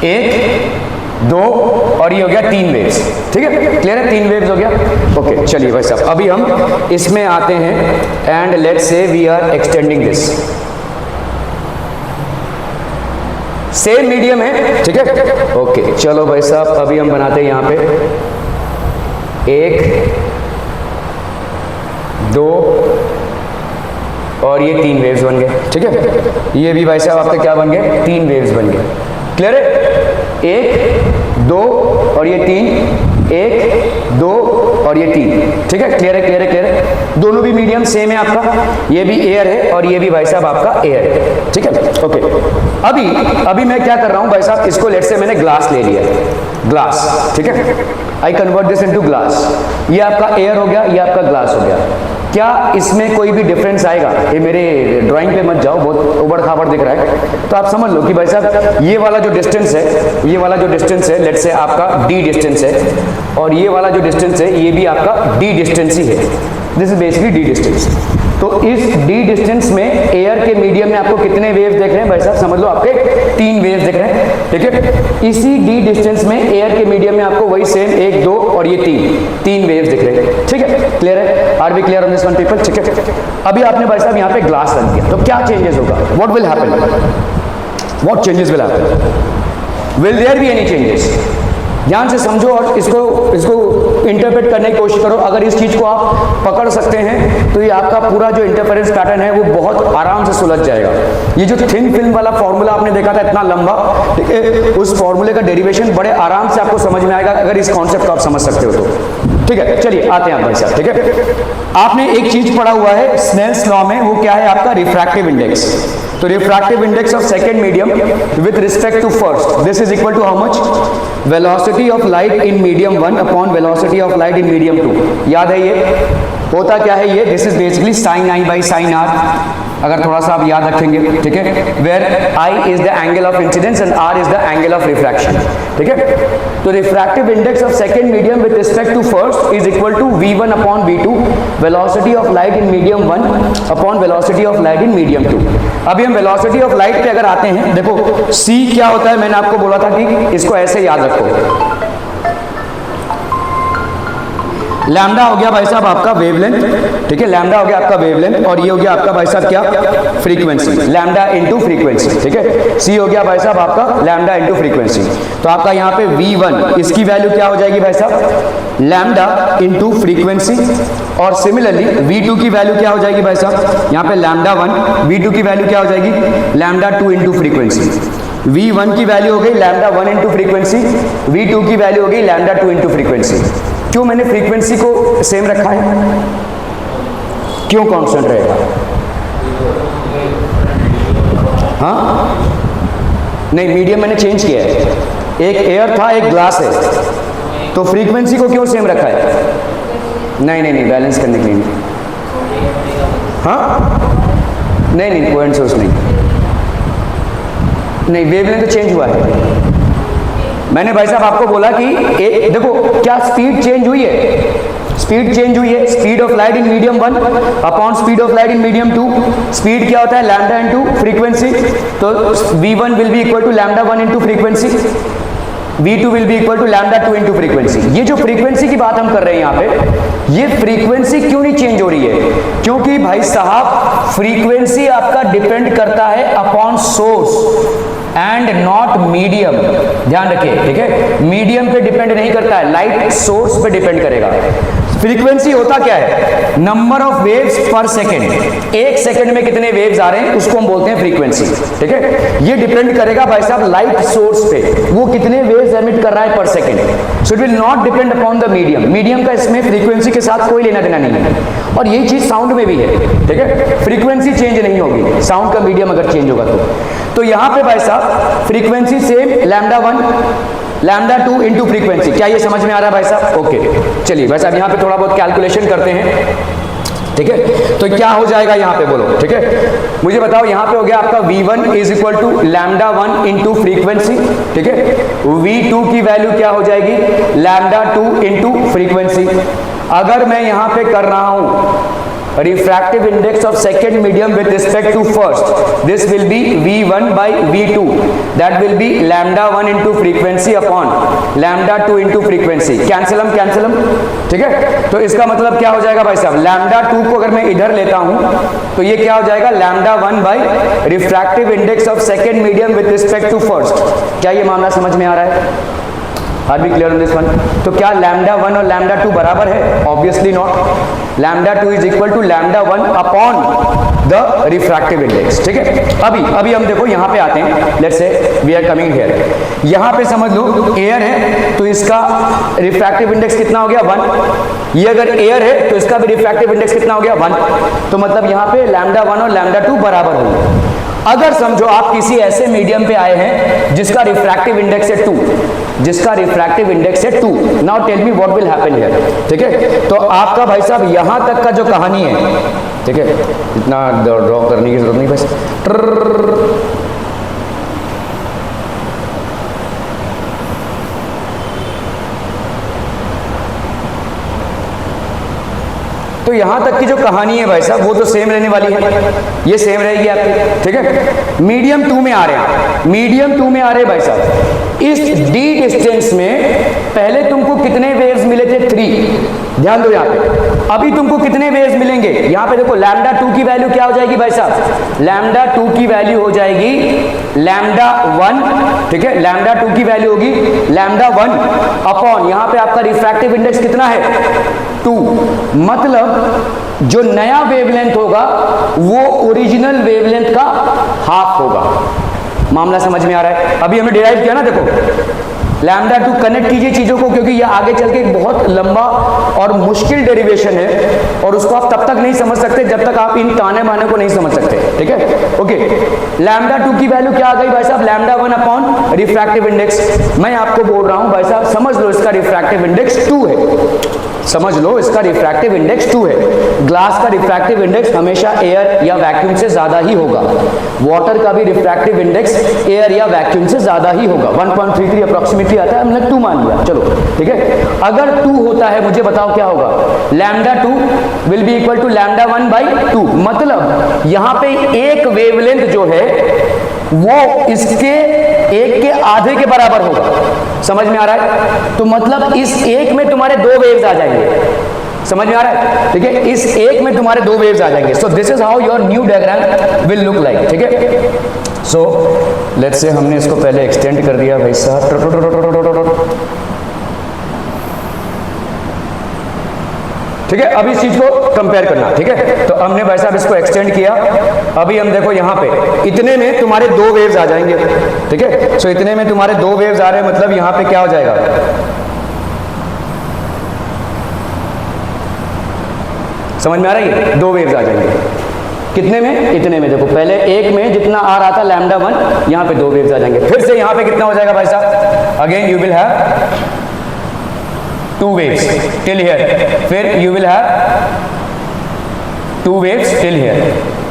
एक, 2 और ये हो गया 3 वेव्स, ठीक है, क्लियर है? 3 वेव्स हो गया। ओके, चलिए भाई साहब अभी हम इसमें आते हैं and let's say we are extending this. Same medium है, ठीक है, ओके। चलो भाई साहब अभी हम बनाते हैं यहाँ पे 1, 2 और ये 3 वेव्स बन गए, ठीक है। ये भी भाई साहब आपके क्या बन गए? 3 वेव्स बन गए, क्लियर है? 1, 2 और ये 3, 1, 2 और ये 3, ठीक है, क्लियर है, क्लियर है, क्लियर है। दोनों भी मीडियम सेम है आपका, ये भी एयर है और ये भी भाई साहब आपका एयर है, ठीक है, ओके। अभी मैं क्या कर रहा हूं भाई साहब, इसको लेट से मैंने ग्लास ले लिया, ग्लास, ठीक है, आई कन्वर्ट दिस इनटू ग्लास। ये आपका एयर हो गया, ये आपका ग्लास हो गया। क्या इसमें कोई भी डिफरेंस आएगा? ये मेरे ड्राइंग पे मत जाओ, बहुत उबड़ खाबड़ दिख रहा है। तो आप समझ लो कि भाई साहब ये वाला जो डिस्टेंस है, ये वाला जो डिस्टेंस है, लेट्स से आपका d डिस्टेंस है, और ये वाला जो डिस्टेंस है ये भी आपका d डिस्टेंस ही है। This is basically d distance. तो इस d डिस्टेंस में एयर के मीडियम में आपको कितने वेव्स दिख रहे हैं भाई साहब? समझ लो आपके 3 वेव्स दिख रहे हैं, ठीक है। इसी d डिस्टेंस में एयर के मीडियम में आपको वही सेम 1, 2 और ये 3 वेव्स दिख रहे हैं, ठीक है। क्लियर है? Are we clear on this one people? ठीक है। अभी आपने भाई साहब यहाँ पे ग्लास रख दिया, तो क्या चेंजेस होगा? What will happen? What changes will happen? Will there be any changes? ध्यान से समझो और इसको इंटरप्रेट करने की कोशिश करो। अगर इस चीज को आप पकड़ सकते हैं तो ये आपका पूरा जो इंटरफेरेंस पैटर्न है वो बहुत आराम से सुलझ जाएगा। ये जो थिन फिल्म वाला फॉर्मूला आपने देखा था इतना लंबा, ठीक है, उस फॉर्मूले का डेरिवेशन बड़े आराम से आपको समझ में आएगा अगर इस कॉन्सेप्ट को आप समझ सकते हो तो। ठीक है, चलिए आते हैं भाई साहब। ठीक है, आपने एक चीज पढ़ा हुआ है स्नेल्स लॉ में, वो क्या है आपका? Refractive index. तो refractive index of second medium with respect to first, this is equal to how much? Velocity of light in medium 1 upon velocity of light in medium 2। याद है ये होता क्या है? ये this is basically sine I by sine r, अगर थोड़ा सा आप याद रखेंगे, ठीक है, where i is the angle of incidence and r is the angle of refraction. ठीक है, तो refractive index of second medium with respect to first is equal to v1 upon v2, velocity of light in medium 1 upon velocity of light in medium 2। अभी हम velocity of light पे अगर आते हैं, देखो c क्या होता है, मैंने आपको बोला था कि इसको ऐसे याद रखो। लैम्डा हो गया भाई साहब आपका वेवलेंथ, ठीक है, लैम्डा हो गया आपका वेवलेंथ, और ये हो गया आपका भाई साहब क्या? Frequency, lambda into frequency. ठीक है, सी हो गया भाई साहब आपका लैम्डा इनटू फ्रीक्वेंसी। तो आपका यहाँ पे v1 इसकी वैल्यू क्या हो जाएगी भाई साहब? लैम्डा इनटू फ्रीक्वेंसी, और सिमिलरली v2 की वैल्यू क्या हो जाएगी भाई साहब? यहाँ पे लैम्डा 1, v2 की वैल्यू क्या हो जाएगी? Lambda 2 into frequency. v1 की वैल्यू हो गई लैम्डा 1 इनटू फ्रीक्वेंसी, v2 की वैल्यू हो गई लैम्डा 2 इनटू फ्रीक्वेंसी। क्यों मैंने फ्रीक्वेंसी को सेम रखा है? क्यों कांस्टेंट रहेगा? हाँ नहीं, मीडियम मैंने चेंज किया है, एक एयर था एक ग्लास है, तो फ्रीक्वेंसी को क्यों सेम रखा है? नहीं, बैलेंस करने के लिए। हाँ नहीं, पॉइंट सोर्स नहीं, वेवलेंथ तो चेंज हुआ है। मैंने भाई साहब आपको बोला कि देखो क्या स्पीड चेंज हुई है? स्पीड चेंज हुई है। Speed of light in medium 1 upon speed of light in medium 2। Speed क्या होता है? Lambda into frequency. तो v1 will be equal to lambda 1 into frequency, v2 will be equal to lambda 2 into frequency. ये जो frequency की बात हम कर रहे हैं यहाँ पे, ये फ्रीक्वेंसी क्यों नहीं चेंज हो रही है? क्योंकि भाई साहब फ्रीक्वेंसी आपका डिपेंड करता है upon source and not medium. ध्यान रखिए, ठीक है, मीडियम पे डिपेंड नहीं करता है, लाइट सोर्स पे डिपेंड करेगा। फ्रीक्वेंसी होता क्या है? नंबर ऑफ वेव्स पर सेकेंड, एक सेकेंड में कितने वेव्स आ रहे हैं उसको हम बोलते हैं फ्रीक्वेंसी। ठीक है, ये डिपेंड करेगा भाई साहब लाइट सोर्स पे, वो कितने वेव्स एमिट कर रहा है पर second. So it will not depend upon the medium. Medium का इसमें फ्रीक्वेंसी के साथ कोई लेना देना नहीं है, और यही चीज साउंड में भी है। ठीक है, फ्रीक्वेंसी चेंज नहीं होगी, साउंड का मीडियम अगर चेंज होगा तो यहां पे भाई साहब frequency same lambda 1 lambda 2 into frequency. क्या ये समझ में आ रहा है भाई साहब? ओके, चलिए भाई साहब यहाँ पे थोड़ा बहुत कैलकुलेशन करते हैं। ठीक है, तो क्या हो जाएगा यहाँ पे बोलो? ठीक है, मुझे बताओ, यहाँ पे हो गया आपका v1 is equal to lambda 1 into frequency. ठीक है, v2 की वैल्यू क्या हो जाएगी? Lambda 2 into frequency. अगर मैं यहाँ पे कर रहा हूं refractive index of second medium with respect to first, this will be v1 by v2, that will be lambda 1 into frequency upon lambda 2 into frequency। कैंसिलम, ठीक है, तो इसका मतलब क्या हो जाएगा भाई साहब? लैम्डा 2 को अगर मैं इधर लेता हूं तो ये क्या हो जाएगा? Lambda 1 by refractive index of second medium with respect to first. क्या ये मामला समझ में आ रहा है? Are B clear on this one? तो क्या लैम्डा 1 और लैम्डा 2 बराबर है? Obviously not. Lambda 2 is equal to lambda 1 upon the refractive index. ठीक है, अभी हम देखो यहाँ पे आते हैं, let's say we are coming here. यहाँ पे समझ लो एयर है तो इसका रिफ्रैक्टिव इंडेक्स कितना हो गया? 1। ये अगर एयर है तो इसका भी रिफ्रैक्टिव इंडेक्स कितना हो गया? 1। तो मतलब यहाँ पे लैम्डा 1 और लैम्डा 2 बराबर होंगे। अगर समझो आप किसी ऐसे मीडियम पे आए हैं जिसका रिफ्रैक्टिव इंडेक्स है 2, जिसका रिफ्रैक्टिव इंडेक्स है 2। Now tell me what will happen here, ठीक है। तो आपका भाई साहब यहां तक का जो कहानी है, ठीक है, इतना ड्रॉ करने की जरूरत नहीं, बस तो यहां तक की जो कहानी है भाई साहब वो तो सेम रहने वाली है, ये सेम रहेगी आपकी, ठीक है। मीडियम 2 में आ रहे हैं, मीडियम 2 में आ रहे हैं भाई साहब। इस डी डिस्टेंस में पहले तुमको कितने वेव्स मिले थे? 3। ध्यान दो यहाँ पे, अभी तुमको कितने वेव्स मिलेंगे? यहाँ पे देखो लैम्डा 2 की वैल्यू क्या हो जाएगी भाई साहब? लैम्डा 2 की वैल्यू हो जाएगी लैम्डा 1, ठीक है। लैम्डा 2 की वैल्यू होगी लैम्डा 1 अपॉन यहाँ पे आपका रिफ्रैक्टिव इंडेक्स कितना है? 2। मतलब जो नया वेवलेंथ होगा वो ओरिजिनल वेवलेंथ का हाफ होगा। मामला समझ में आ रहा है? अभी हमने डिराइव किया ना, देखो लैम्डा 2 कनेक्ट कीजिए चीजों को, क्योंकि ये आगे चल के एक बहुत लंबा और मुश्किल डेरिवेशन है और उसको आप तब तक नहीं समझ सकते जब तक आप इन ताने बाने को नहीं समझ सकते, ठीक है। ओके, लैम्डा 2 की वैल्यू क्या आ गई भाई साहब? Lambda 1 upon refractive index. मैं आपको बोल रहा हूं भाई साहब, समझ लो इसका रिफ्रैक्टिव इंडेक्स 2 है, समझ लो इसका रिफ्रैक्टिव इंडेक्स 2 है। ग्लास का रिफ्रैक्टिव इंडेक्स हमेशा एयर या वैक्यूम से ज्यादा ही होगा। वाटर का भी रिफ्रैक्टिव इंडेक्स एयर या वैक्यूम से ज्यादा ही होगा। 1.33 अप्रोक्सीमेटली आता है, हमने 2 मान लिया, चलो ठीक है। अगर 2 होता है, मुझे बताओ क्या होगा? Lambda 2 will be equal to lambda 1/2। मतलब यहां पे एक वेवलेंथ जो है वो इसके एक के आधे के बराबर होगा। समझ में आ रहा है? तो मतलब इस एक में तुम्हारे 2 वेव्स आ जाएंगे। समझ में आ रहा है? ठीक है, इस एक में तुम्हारे 2 वेव्स आ जाएंगे। सो this is how your new diagram will look like, ठीक है। सो लेट्स से हमने इसको पहले एक्सटेंड कर दिया भाई साहब, ठीक है। अभी इस चीज को कंपेयर करना, ठीक है। तो हमने भाई साहब इसको एक्सटेंड किया। अभी हम देखो यहां पे इतने में तुम्हारे 2 वेव्स आ जाएंगे, ठीक है। सो इतने में तुम्हारे 2 वेव्स आ रहे हैं, मतलब यहां पे क्या हो जाएगा? समझ में आ रहा है? 2 वेव्स आ जाएंगे। कितने में? इतने में। देखो पहले एक में जितना आ रहा था लैम्डा 1, यहां पे 2 वेव्स आ जाएंगे। फिर से यहां पे कितना हो जाएगा भाई साहब? Again you will have 2 waves till here, फिर you will have 2 waves till here।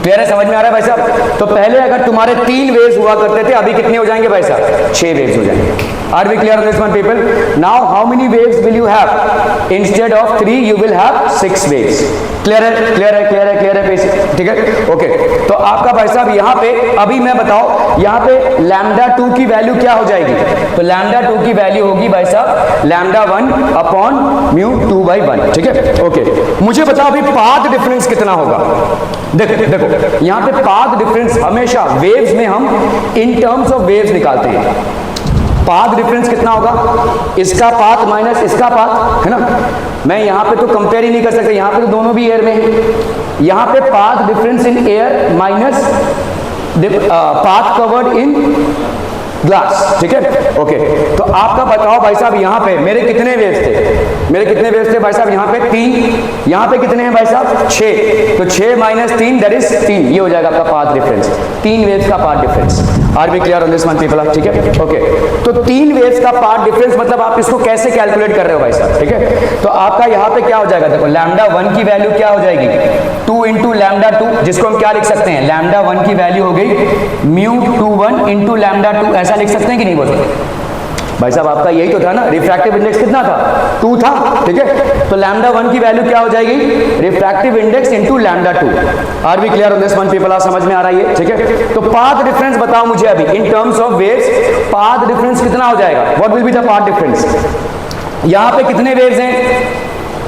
Clear है? समझ में आ रहा है भाई साहब? तो पहले अगर तुम्हारे 3 वेव्स हुआ करते थे, अभी कितने हो जाएंगे भाई साहब? 6 वेव्स हो जाएंगे। Are we clear on this one people? Now how many waves will you have? Instead of 3 you will have 6 waves. Clear है? क्लियर है? क्लियर है? क्लियर है? बेसिक, ठीक है। ओके, तो आपका भाई साहब यहाँ पे अभी मैं बताओ, यहाँ पे लैम्डा 2 की वैल्यू क्या हो जाएगी? तो लैम्डा 2 की वैल्यू होगी भाई साहब लैम्डा 1 अपॉन म्यू 2/1, ठीक है। ओके, मुझे बताओ अभी पाथ डिफरेंस कितना होगा? देखो यहाँ पे पाथ डिफरेंस हमेशा वेव्स में हम इन टर्म्स ऑफ वेव्स निकालते हैं। पाथ डिफरेंस कितना होगा? इसका पाथ माइनस इसका पाथ, है ना। मैं यहां पे तो कंपेयर ही नहीं कर सकता, यहां पे तो दोनों भी एयर में है। यहां पे path difference in air minus path covered in glass, ठीक है। ओके, तो आपका बताओ भाई साहब यहाँ पे मेरे कितने वेव्स थे? मेरे कितने वेव्स थे भाई साहब? यहाँ पे 3, यहाँ पे कितने हैं भाई साहब? 6। तो 6 माइनस 3 दैट इज 3। ये हो जाएगा आपका पाथ डिफरेंस, 3 वेव्स का path difference. Are we clear on this one people? ठीक है। ओके, तो 3 वेव्स का पाथ डिफरेंस मतलब आप इसको कैसे कैलकुलेट कर रहे हो भाई साहब? ठीक है, तो आपका यहाँ पे क्या हो जाएगा? देखो लैम्डा 1 की वैल्यू क्या हो जाएगी? 2 इंटू लैम्डा 2, जिसको हम क्या लिख सकते हैं? लैम्डा 1 की वैल्यू हो गई म्यू 21 इंटू लैम्डा 2। ऐसा लिख सकते हैं कि नहीं बोल सकते? भाई साहब आपका यही तो था ना, रिफ्रैक्टिव इंडेक्स कितना था? 2 था, ठीक है। तो लैम्डा 1 की वैल्यू क्या हो जाएगी? Refractive index into lambda 2। Are we clear on this one people? समझ में आ रहा है? ठीक है। तो पाथ डिफरेंस बताओ मुझे अभी in terms of waves, path difference कितना हो जाएगा? What will be the path difference? यहां पे कितने वेव्स हैं?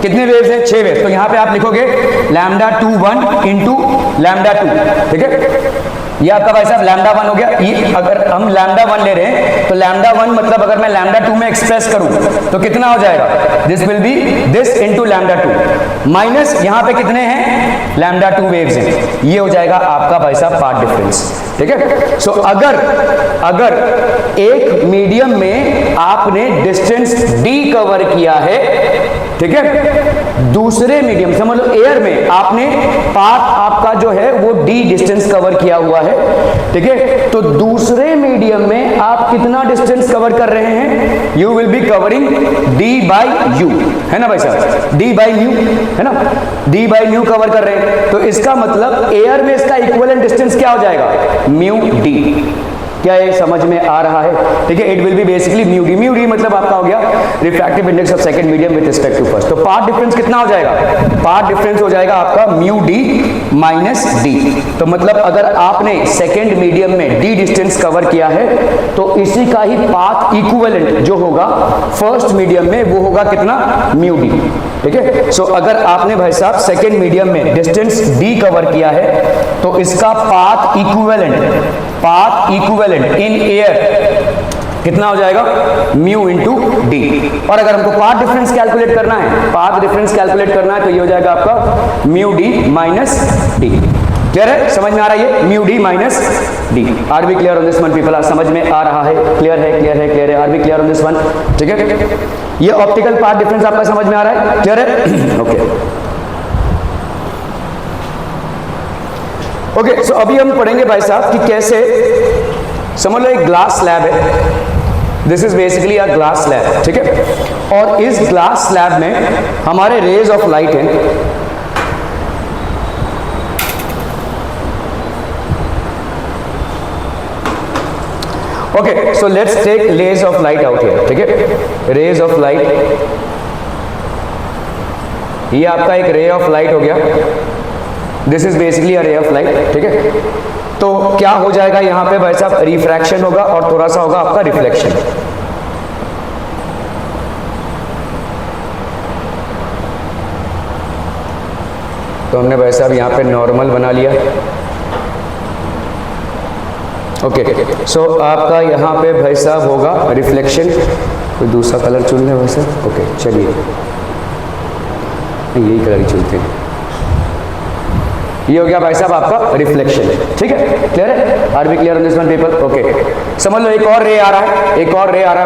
कितने वेव्स हैं? 6 वेव्स। तो यहां पे आप लिखोगे लैम्डा 21 इंटू लैम्डा 2, ठीक है। ये आपका भाई साहब लैम्डा 1 हो गया। ये अगर हम लैम्डा 1 ले रहे हैं तो लैम्डा 1 मतलब अगर मैं लैम्डा 2 में एक्सप्रेस करूं तो कितना हो जाएगा? This will B this into lambda 2 minus यहां पे कितने हैं? लैम्डा 2 वेव्स हैं। ये हो जाएगा आपका भाई साहब पाथ डिफरेंस, ठीक है। सो अगर एक मीडियम में आपने डिस्टेंस d कवर किया है, ठीक है, दूसरे मीडियम, समझ लो एयर में आपने पाथ आपका जो है वो d डिस्टेंस कवर किया हुआ है, ठीक है। तो दूसरे मीडियम में आप कितना डिस्टेंस कवर कर रहे हैं? You will be covering d by you, है ना भाई साहब, d बाई न्यू, है ना, d बाई न्यू कवर कर रहे हैं। तो इसका मतलब एयर में इसका इक्विवेलेंट डिस्टेंस क्या हो जाएगा? Mu d। क्या ये समझ में आ रहा है? ठीक है, it will be basically mu D. Mu D मतलब आपका हो गया refractive index of second medium with respect to first. तो पाथ डिफरेंस कितना हो जाएगा? पाथ डिफरेंस हो जाएगा आपका म्यू डी माइनस डी। तो मतलब अगर आपने सेकंड मीडियम में डी डिस्टेंस कवर किया है तो इसी का ही पाथ इक्विवेलेंट जो होगा फर्स्ट मीडियम में वो होगा कितना? म्यू डी, ठीक है। सो अगर आपने भाई साहब सेकंड मीडियम में डिस्टेंस डी कवर किया है तो इसका पाथ इक्विवेलेंट इन एयर कितना हो जाएगा? Mu into D. और अगर हमको पाथ डिफरेंस कैलकुलेट करना है, तो ये हो जाएगा आपका mu D minus D. Clear है? समझ में आ रहा है ये? Mu D minus D. Are B clear on this one people? समझ में आ रहा है? क्लियर है? Are B clear on this one? ठीक है, ये ऑप्टिकल पाथ डिफरेंस आपका समझ में आ रहा है? क्लियर है? ओके, सो अभी हम पढ़ेंगे भाई साहब कि कैसे, समझ लो एक ग्लास स्लैब है, this is basically a glass slab, ठीक है। और इस ग्लास स्लैब में हमारे रेज ऑफ लाइट हैं, okay. So let's take rays of light out here, ठीक है। रेज ऑफ लाइट, ये आपका एक रे ऑफ लाइट हो गया, this is basically a ray of light, ठीक है। तो क्या हो जाएगा यहां पे भाई साहब? रिफ्रैक्शन होगा और थोड़ा सा होगा आपका रिफ्लेक्शन। तो हमने भाई साहब यहां पे नॉर्मल बना लिया, ओके। सो आपका यहां पे भाई साहब होगा रिफ्लेक्शन। कोई दूसरा कलर चुन ले भाई साहब, ओके चलिए यही कलर ही चुनते हैं। ये हो गया भाई साहब आपका रिफ्लेक्शन, ठीक है। क्लियर है? Are B clear on this one people? Okay, समझ लो एक और रे आ रहा है,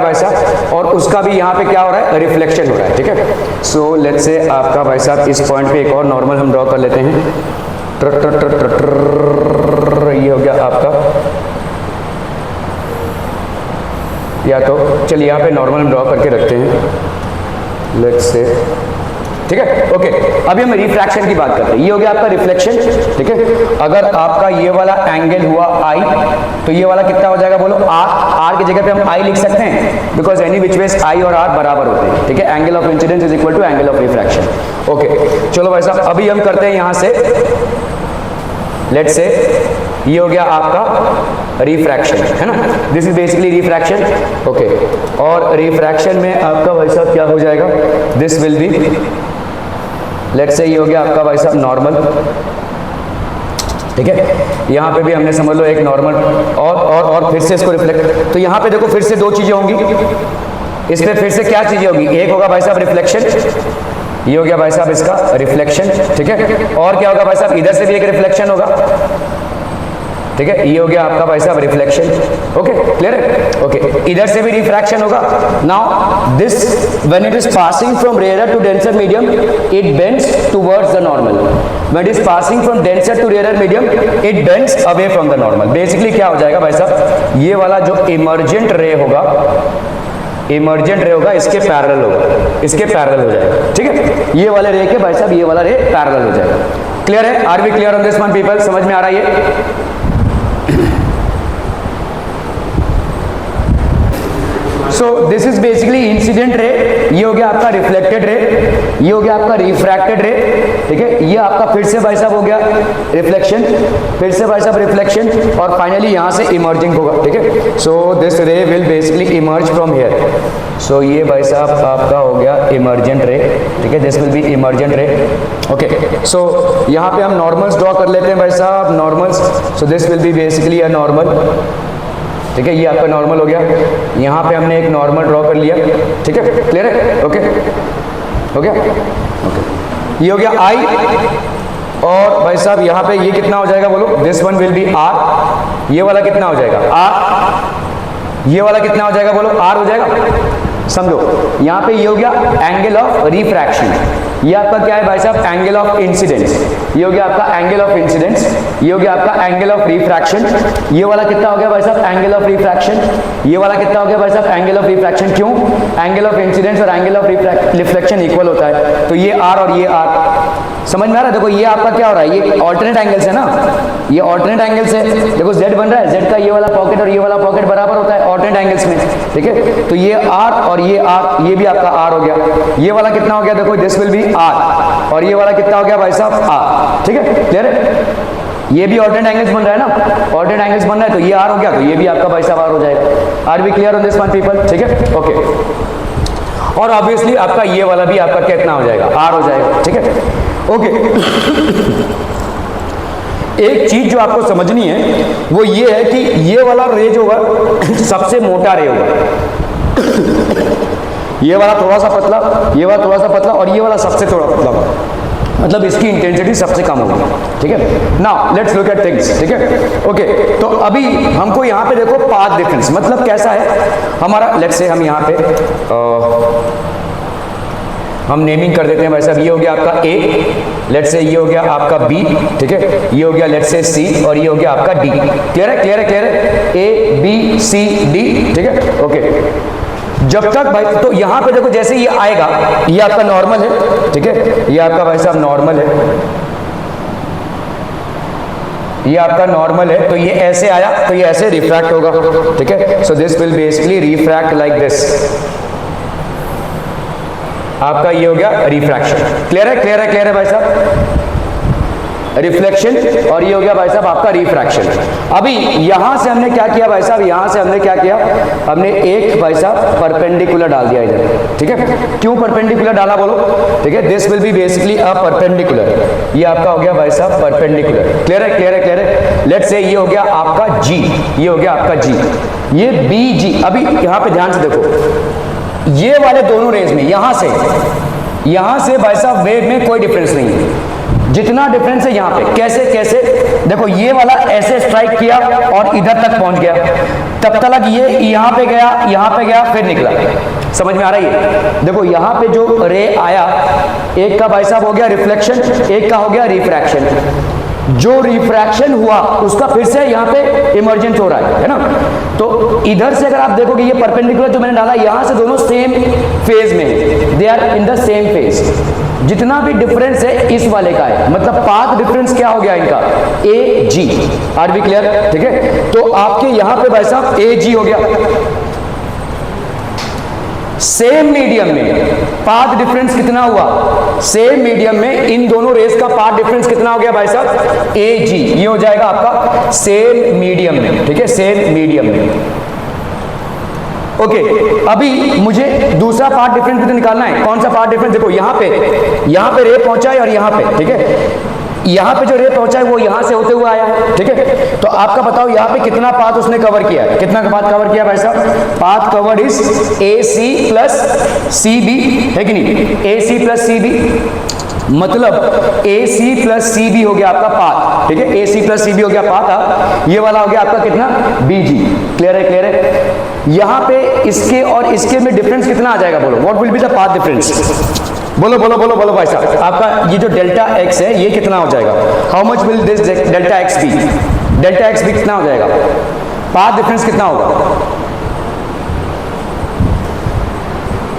भाई साहब, और उसका भी यहाँ पे क्या हो रहा है? रिफ्लेक्शन हो रहा है, ठीक है। सो लेट्स से आपका भाई साहब इस पॉइंट पे एक और नॉर्मल हम ड्रॉ कर लेते हैं। ये हो गया आपका, या तो चलिए यहाँ पे नॉर्मल हम ड्रॉ करके रखते हैं, लेट्स से, ठीक है। ओके, अभी हम रिफ्रैक्शन की बात करते हैं। ये हो गया आपका रिफ्लेक्शन, ठीक है। अगर आपका ये वाला एंगल हुआ आई, तो ये वाला कितना हो जाएगा बोलो? आर की जगह पे हम आई लिख सकते हैं, because any which ways I और आर बराबर होते हैं, ठीक है। Angle of incidence is equal to angle of refraction. Okay, चलो भाई साहब अभी हम करते हैं यहां से, लेट्स से ये हो गया आपका रिफ्रैक्शन, है ना, this is basically refraction, okay. और रिफ्रैक्शन में आपका भाई साहब क्या हो जाएगा? This will B, let's say ये हो गया आपका भाई साहब नॉर्मल, ठीक है। यहाँ पे भी हमने समझ लो एक नॉर्मल और फिर से इसको रिफ्लेक्ट। तो यहाँ पे देखो फिर से दो चीजें होंगी, इस पे फिर से क्या चीजें होगी? एक होगा भाई साहब रिफ्लेक्शन, ये हो गया भाई साहब इसका रिफ्लेक्शन, ठीक है। और क्या होगा भाई साहब? इधर से भी एक रिफ्लेक्शन होगा, ठीक है। ये हो गया आपका भाई साहब रिफ्लेक्शन, ओके। क्लियर है? ओके, इधर से भी रिफ्रैक्शन होगा। Now this when it is passing from rare to denser medium it bends towards the normal, when it is passing from denser to rare medium it bends away from the normal. Basically क्या हो जाएगा भाई साहब? ये वाला जो emergent रे होगा, इसके पैरेलल होगा, इसके पैरेलल हो जाएगा, ठीक है। ये वाले रे के भाई साहब ये वाला रे पैरेलल हो जाएगा। क्लियर है? Are we clear on this one people? समझ में आ रहा है? So this is basically incident ray, ये हो गया आपका रिफ्लेक्टेड रे, ये हो गया आपका रिफ्रैक्टेड रे, ठीक है। ये आपका फिर से भाई साहब हो गया रिफ्लेक्शन, फिर से भाई साहब रिफ्लेक्शन, और फाइनली यहां से इमर्जिंग होगा, ठीक है। So this ray will basically emerge from here. So ये भाई साहब आपका हो गया इमर्जेंट रे, ठीक है, this will be emergent ray, okay. So यहाँ पे हम नॉर्मल्स ड्रॉ कर लेते हैं भाई साहब, normals. So this will be basically a normal, ठीक है। ये आपका नॉर्मल हो गया, यहाँ पे हमने एक नॉर्मल ड्रॉ कर लिया, ठीक है। क्लियर है? ओके, हो गया, ओके। ये हो गया आई, और भाई साहब यहाँ पे ये कितना हो जाएगा बोलो? This one will be R. ये वाला कितना हो जाएगा? आर। ये वाला कितना हो जाएगा बोलो? आर हो जाएगा। समझो, यहाँ पे ये हो गया एंगल ऑफ रिफ्रैक्शन, ये आपका क्या है भाई साहब, एंगल ऑफ इंसिडेंस, ये हो गया आपका एंगल ऑफ इंसिडेंस, ये हो गया आपका एंगल ऑफ रिफ्रैक्शन, ये वाला कितना हो गया भाई साहब, एंगल ऑफ रिफ्रैक्शन, ये वाला कितना हो गया भाई साहब, एंगल ऑफ रिफ्रैक्शन। क्यों? एंगल ऑफ इंसिडेंस और एंगल ऑफ रिफ्लेक्शन इक्वल होता है, तो ये आर और ये आर, समझ में आ रहा है? देखो ये आपका क्या हो रहा है, ये ऑल्टरनेट एंगल्स है ना, ये ऑल्टरनेट एंगल्स है, देखो जेड बन रहा है, जेड का ये वाला पॉकेट और ये वाला पॉकेट बराबर होता है ऑल्टरनेट एंगल्स में, ठीक है, तो ये आर और ये आर, ये भी आपका आर हो गया, ये वाला कितना हो गया, देखो दिस विल बी आर, और ये वाला कितना हो गया भाई साहब, आर, ठीक है, क्लियर है? ये भी ऑल्टरनेट एंगल्स बन रहा है ना, ऑल्टरनेट एंगल्स बन रहा है, तो ये आर हो गया, तो ये भी आपका भाई साहब आर हो जाएगा। Are B clear on this one people? ठीक है, ओके। और ऑब्वियसली आपका ये वाला भी आपका कितना हो जाएगा, आर हो जाएगा, ठीक है, ओके। एक चीज जो आपको समझनी है वो ये है कि ये वाला रे जो होगा सबसे मोटा रे होगा, ये वाला थोड़ा सा पतला, ये वाला थोड़ा सा पतला, और ये वाला सबसे थोड़ा पतला, मतलब इसकी इंटेंसिटी सबसे कम होगी, ठीक है। Now let's look at things, ठीक है, ओके। तो अभी हमको यहाँ पे देखो पाथ डिफरेंस, मतलब कैसा है हमारा, लेट्स से हम यहाँ पे हम नेमिंग कर देते हैं भाई साहब, ये हो गया आपका ए, लेट्स से ये हो गया आपका बी, ठीक है, ये हो गया लेट्स से सी, और ये हो गया आपका डी। क्लियर है, क्लियर है, क्लियर है, ए बी सी डी, ठीक है, ओके। जब तक भाई, तो यहां पे देखो जैसे ये आएगा, ये आपका नॉर्मल है, ठीक है, ये आपका भाई साहब नॉर्मल है, ये आपका नॉर्मल है, तो ये ऐसे आया तो ये ऐसे रिफ्रैक्ट होगा, ठीक है, so this will basically refract like this, आपका ये हो गया रिफ्रैक्शन। क्लियर है, क्लियर है, क्लियर है भाई साहब, रिफ्लेक्शन, और ये हो गया भाई साहब आपका रिफ्रैक्शन। अभी यहां से हमने क्या किया भाई साहब, यहां से हमने क्या किया, हमने एक भाई साहब परपेंडिकुलर डाल दिया इधर, ठीक है। क्यों परपेंडिकुलर डाला बोलो, ठीक है, this will be basically a perpendicular, ये आपका हो गया भाई साहब परपेंडिकुलर। क्लियर है, क्लियर है, क्लियर है। लेट्स से ये हो गया आपका जी, ये हो गया आपका जी, ये बी जी। अभी यहां पे ध्यान से देखो, ये वाले दोनों रेज में यहां से भाई साहब वेव में कोई डिफरेंस नहीं है, जितना डिफरेंस है यहाँ पे, कैसे कैसे देखो, ये वाला ऐसे स्ट्राइक किया और इधर तक पहुंच गया, तब तक ये यहाँ पे गया फिर निकला, समझ में आ रही है? देखो यहाँ पे जो रे आया, एक का भाई साहब हो गया रिफ्लेक्शन, एक का हो गया रिफ्रैक्शन। जो रिफ्रैक्शन हुआ उसका फिर से यहाँ पे इमर्जेंस हो रहा है ना, तो इधर से अगर आप देखोगे ये परपेंडिकुलर जो मैंने डाला, यहाँ से दोनों सेम फेज में, they are in the same phase, जितना भी डिफरेंस है इस वाले का है, मतलब पाथ डिफरेंस क्या हो गया इनका, A G. Are B clear? ठीक है, तो आपके यहां पे भाई साहब ए जी हो गया। सेम मीडियम में पाथ डिफरेंस कितना हुआ, सेम मीडियम में इन दोनों रेस का पाथ डिफरेंस कितना हो गया भाई साहब, ए जी। ये हो जाएगा आपका सेम मीडियम में, ठीक है, सेम मीडियम में। ओके, अभी मुझे दूसरा पार्ट डिफरेंस भी तो निकालना है। कौन सा पार्ट डिफरेंस? देखो यहाँ पे रे पहुंचा है और यहाँ पे, ठीक है, यहाँ पे जो रे पहुंचा है वो यहाँ से होते हुए आया है, ठीक है। तो आपका बताओ यहाँ पे कितना पाथ उसने कवर किया है, कितना पाथ कवर किया भाई साहब? Path covered is A C plus C B, है कि नहीं? ए सी प्लस सी बी मतलब A C plus C B हो गया आपका पाथ, ठीक है, ए सी प्लस सी बी हो गया पाथ। ये वाला हो गया आपका कितना, बी जी। क्लियर है, क्लियर है। यहां पे इसके और इसके में डिफरेंस कितना आ जाएगा, बोलो what will be the path difference? बोलो बोलो बोलो बोलो भाई साहब, आपका ये जो डेल्टा एक्स है ये कितना हो जाएगा? How much will this delta X be? Delta X be कितना हो जाएगा? पाथ डिफरेंस कितना होगा?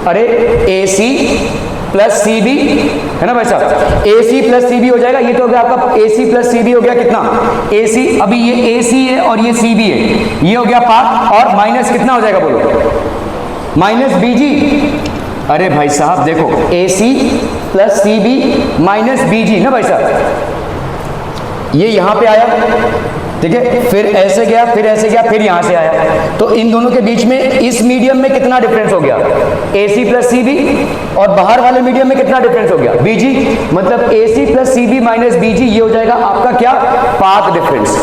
अरे ए सी प्लस सी बी है ना भाई साहब, A C plus C B हो जाएगा। ये तो हो गया आपका ए सी प्लस सी बी हो गया कितना, ए सी। अभी ये ए सी है और ये सी बी है, ये हो गया पाथ, और माइनस कितना हो जाएगा बोलो? Minus B G. अरे भाई साहब देखो, A C plus C B minus B G ना भाई साहब, ये यहां पे आया, ठीक है, फिर ऐसे गया, फिर ऐसे गया, फिर यहां से आया। तो इन दोनों के बीच में इस मीडियम में कितना डिफरेंस हो गया? A C plus C B. और बाहर वाले मीडियम में कितना डिफरेंस हो गया? B G. मतलब A C plus C B minus B G, ये हो जाएगा आपका क्या, पाथ डिफरेंस।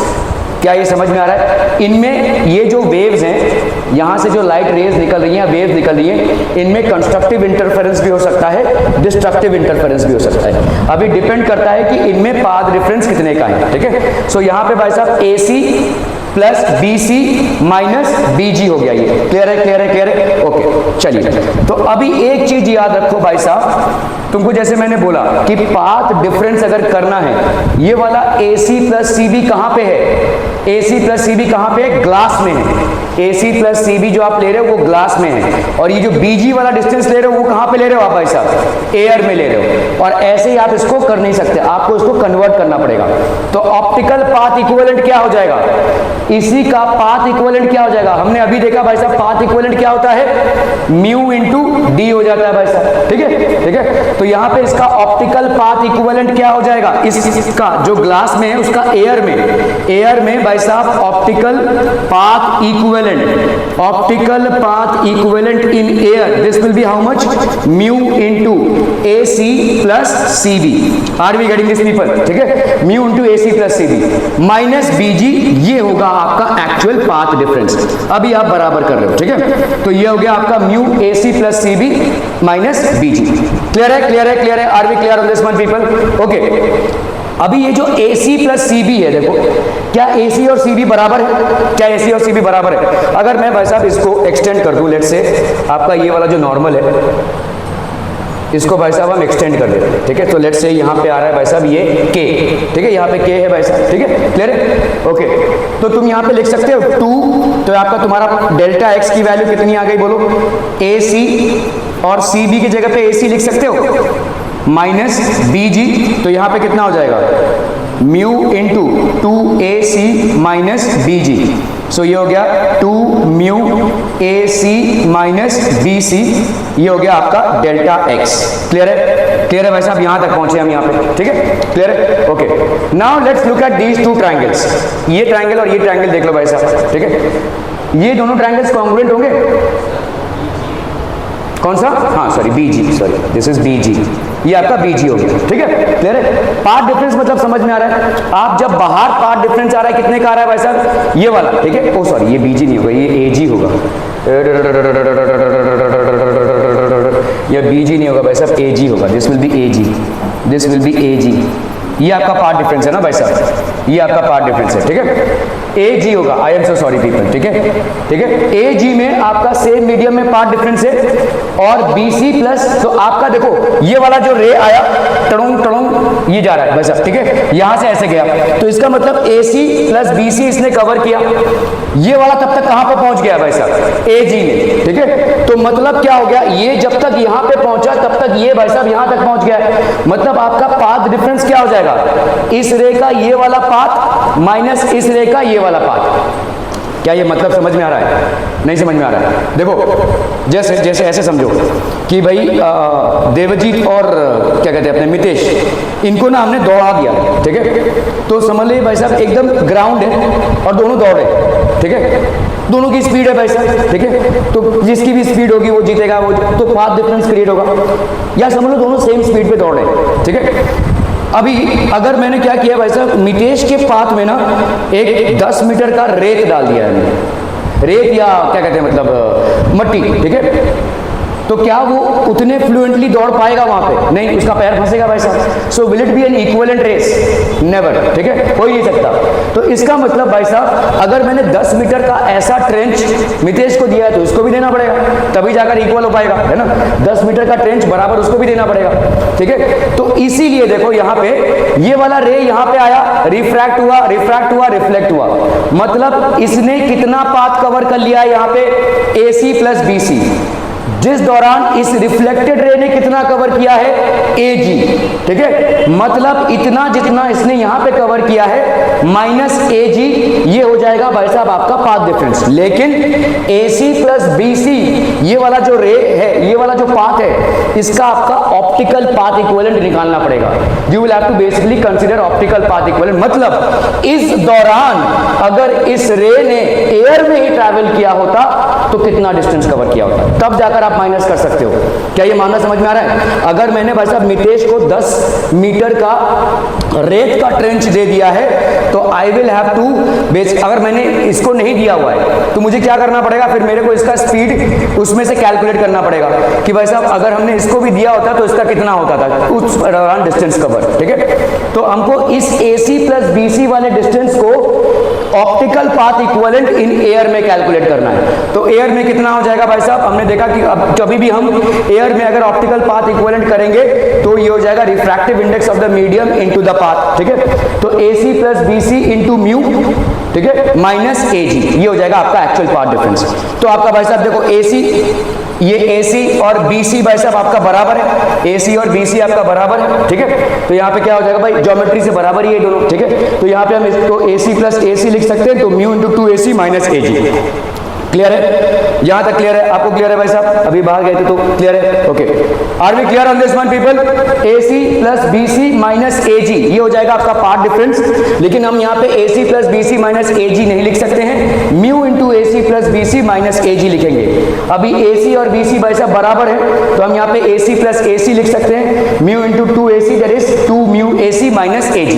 क्या ये समझ में आ रहा है? इनमें ये जो वेव्स हैं, यहां से जो लाइट रेज निकल रही हैं, वेव्स निकल रही हैं, इनमें कंस्ट्रक्टिव इंटरफेरेंस भी हो सकता है, डिस्ट्रक्टिव इंटरफेरेंस भी हो सकता है। अभी डिपेंड करता है कि इनमें पाथ डिफरेंस कितने का है, ठीक है। सो यहां पे भाई साहब A C plus BC minus BG हो गया। ये क्लियर है, क्लियर है, क्लियर है, ओके। चलिए, तो अभी एक चीज याद रखो भाई साहब, तुमको जैसे मैंने बोला कि पाथ डिफरेंस अगर करना है, ये वाला AC प्लस CB कहां पे है? AC प्लस CB कहां पे है? ग्लास में है। AC प्लस CB जो आप ले रहे हो वो ग्लास में है, और ये जो BG वाला डिस्टेंस ले रहे हो वो कहां पे ले रहे हो आप भाई साहब? एयर में ले रहे हो। और ऐसे ही आप इसको कर नहीं सकते, आपको इसको कन्वर्ट करना पड़ेगा। तो ऑप्टिकल पाथ इक्विवेलेंट क्या हो जाएगा? इसी का पाथ इक्विवेलेंट क्या हो जाएगा? हमने अभी देखा भाई साहब, पाथ इक्विवेलेंट क्या होता है? म्यू इंटू डी हो जाता है भाई साहब, ठीक है, ठीक है। तो यहां पे इसका ऑप्टिकल पाथ इक्विवेलेंट क्या हो जाएगा? इसका जो ग्लास में है उसका एयर में भाई साहब optical path equivalent, optical path equivalent in air, this will be how much? Mu into AC plus CB। Are we getting this people? ठीक है, mu into AC plus CB minus BG, ये होगा आपका actual path difference. अभी आप बराबर कर रहे हो, ठीक है। तो ये हो गया आपका mu AC plus CB minus BG। Clear है, क्लियर है, क्लियर है? Are we clear on this one people? Okay. अभी ये जो AC प्लस CB है, देखो क्या AC और CB बराबर है? क्या AC और CB बराबर है? अगर मैं भाई साहब इसको एक्सटेंड कर दूं, लेट्स से आपका ये वाला जो नॉर्मल है इसको भाई साहब हम एक्सटेंड कर देते हैं, ठीक है। तो लेट्स से यहाँ पे आ रहा है भाई साहब ये K, ठीक है, यहाँ पे K है भाई साहब, ठीक है, क्लियर है, ओके। तो तुम यहाँ पे लिख सकते हो 2, तो आपका तुम्हारा डेल्टा x की वैल्यू कितनी आ गई बोलो? AC, और CB की जगह पे AC लिख सकते हो माइनस BG, तो यहाँ पे कितना हो जाएगा? Mu into 2AC minus BG। सो ये हो गया 2 म्यू AC माइनस BC, ये हो गया आपका डेल्टा x। क्लियर है, क्लियर है भाई साहब? यहां तक पहुंचे हम यहाँ पे, ठीक है, क्लियर है, okay. Now let's look at these two triangles. ये ट्राइंगल और ये ट्राइंगल देख लो भाई साहब, ठीक है। ये दोनों ट्राइंगल्स कॉन्ग्रुएंट होंगे? कौन सा? हाँ sorry, BG, sorry, this is BG, ये आपका BG हो गया, ठीक है, क्लियर है। पार्ट डिफरेंस मतलब समझ में आ रहा है? आप जब बाहर पार्ट डिफरेंस आ रहा है, कितने का आ रहा है भाई साहब? ये वाला, ठीक है। ओ सॉरी, ये BG नहीं होगा, ये AG होगा। ये BG नहीं होगा भाई साहब, AG होगा। This will B AG, this will B AG। ये आपका पार्ट डिफरेंस है ना भाई साहब, ये आपका पार्ट डिफरेंस है, ठीक है। AG होगा, I am so sorry people, ठीक है, ठीक है। AG में आपका सेम मीडियम में पार्ट डिफरेंस है, और BC प्लस, तो आपका देखो ये वाला जो रे आया टड़ोंग टड़ोंग ये जा रहा है भाई साहब, ठीक है, यहां से ऐसे गया, तो इसका मतलब AC प्लस BC इसने कवर किया। ये वाला तब तक कहां पर पहुंच गया भाई साहब? AG में, ठीक है। तो मतलब क्या हो गया? ये जब तक यहां पे पहुंचा तब तक ये भाई साहब यहां तक पहुंच गया है। मतलब आपका पाथ डिफरेंस क्या हो जाएगा? इस रे का ये वाला पाथ माइनस इस रे का ये वाला पाथ। क्या ये मतलब समझ में आ रहा है? नहीं समझ में आ रहा है? देखो जैसे जैसे ऐसे समझो कि भाई देवजीत और क्या कहते हैं अपने मितेश, इनको ना हमने दौड़ा दिया, ठीक है। तो समझ लीजिए भाई साहब एकदम ग्राउंड है और दोनों दौड़ रहे, ठीक है, दोनों की स्पीड है भाई साहब, ठीक है। तो जिसकी भी स्पीड होगी वो जीतेगा, वो तो पाथ डिफरेंस क्रिएट होगा। या समझ लो दोनों सेम स्पीड पे दौड़ रहे हैं, ठीक है। अभी अगर मैंने क्या किया भाई साहब, मितेश के पाथ में ना एक 10 मीटर का रेत डाल दिया है, रेत या क्या कहते हैं मतलब मट्टी, ठीक है। तो क्या वो उतने फ्लुएंटली दौड़ पाएगा वहां पे? नहीं, उसका पैर फंसेगा भाई साहब। So will it be an equivalent rays? Never, ठीक है, हो ही नहीं सकता। तो इसका मतलब भाई साहब अगर मैंने 10 मीटर का ऐसा ट्रेंच मितेश को दिया है तो इसको भी देना पड़ेगा, तभी जाकर इक्वल हो पाएगा, है ना। 10 मीटर का ट्रेंच बराबर उसको भी देना पड़ेगा, ठीक है। तो इसीलिए देखो यहाँ पे ये वाला रे यहाँ पे आया, रिफ्रैक्ट हुआ, रिफ्रैक्ट हुआ, रिफ्लेक्ट हुआ, मतलब इसने कितना पाथ कवर कर लिया है यहाँ पे? AC plus BC। जिस दौरान इस रिफ्लेक्टेड रे ने कितना कवर किया है? AG, ठीक है। मतलब इतना जितना इसने यहां पे कवर किया है माइनस AG, ये हो जाएगा भाई साहब आपका पाथ डिफरेंस। लेकिन AC प्लस BC ये वाला जो रे है, ये वाला जो पाथ है, इसका आपका ऑप्टिकल पाथ इक्विवेलेंट निकालना पड़ेगा। You will have to basically consider optical path equivalent. मतलब इस दौरान अगर इस रे ने एयर में ही ट्रैवल किया होता तो कितना डिस्टेंस कवर किया होता, तब जाकर आप माइनस कर सकते हो। क्या ये मानना समझ में आ रहा है? अगर मैंने भाई साहब मितेश को 10 मीटर का रेत का ट्रेंच दे दिया है तो आई विल हैव टू अगर मैंने इसको नहीं दिया हुआ है तो मुझे क्या करना पड़ेगा? फिर मेरे को इसका स्पीड उसमें से कैलकुलेट करना पड़ेगा कि भाई साहब अगर हमने इसको भी दिया होता तो इसका कितना होता था उस दौरान डिस्टेंस कवर, ठीक है। तो हमको इस AC प्लस BC वाले डिस्टेंस को optical path equivalent in air में कैलकुलेट करना है। तो एयर में कितना हो जाएगा भाई साहब, हमने देखा कि अब कभी भी हम एयर में अगर ऑप्टिकल पाथ इक्विवेलेंट करेंगे तो ये हो जाएगा refractive index of the medium into the path, ठीक है। तो AC plus BC into mu, ठीक है, माइनस AG, ये हो जाएगा आपका एक्चुअल पाथ डिफरेंस। तो आपका भाई साहब देखो AC, ये AC और BC भाई साहब आपका बराबर है, AC और BC आपका बराबर है, ठीक है। तो यहाँ पे क्या हो जाएगा भाई, ज्योमेट्री से बराबर ही है दोनों, ठीक है। तो यहाँ पे हम इसको AC प्लस AC लिख सकते हैं, तो mu into 2AC minus AG। Clear है, यहां तक क्लियर है? आपको क्लियर है भाई साहब? अभी बाहर गए थे तो क्लियर है? Okay, are we clear on this one people? AC plus BC minus AG, ये हो जाएगा आपका पाथ डिफरेंस। लेकिन हम यहाँ पे AC plus BC minus AG नहीं लिख सकते हैं, mu into AC plus BC minus AG लिखेंगे। अभी AC और BC भाई साहब बराबर है, तो हम यहाँ पे AC प्लस AC लिख सकते हैं, mu into 2AC, that is 2 mu AC minus AG।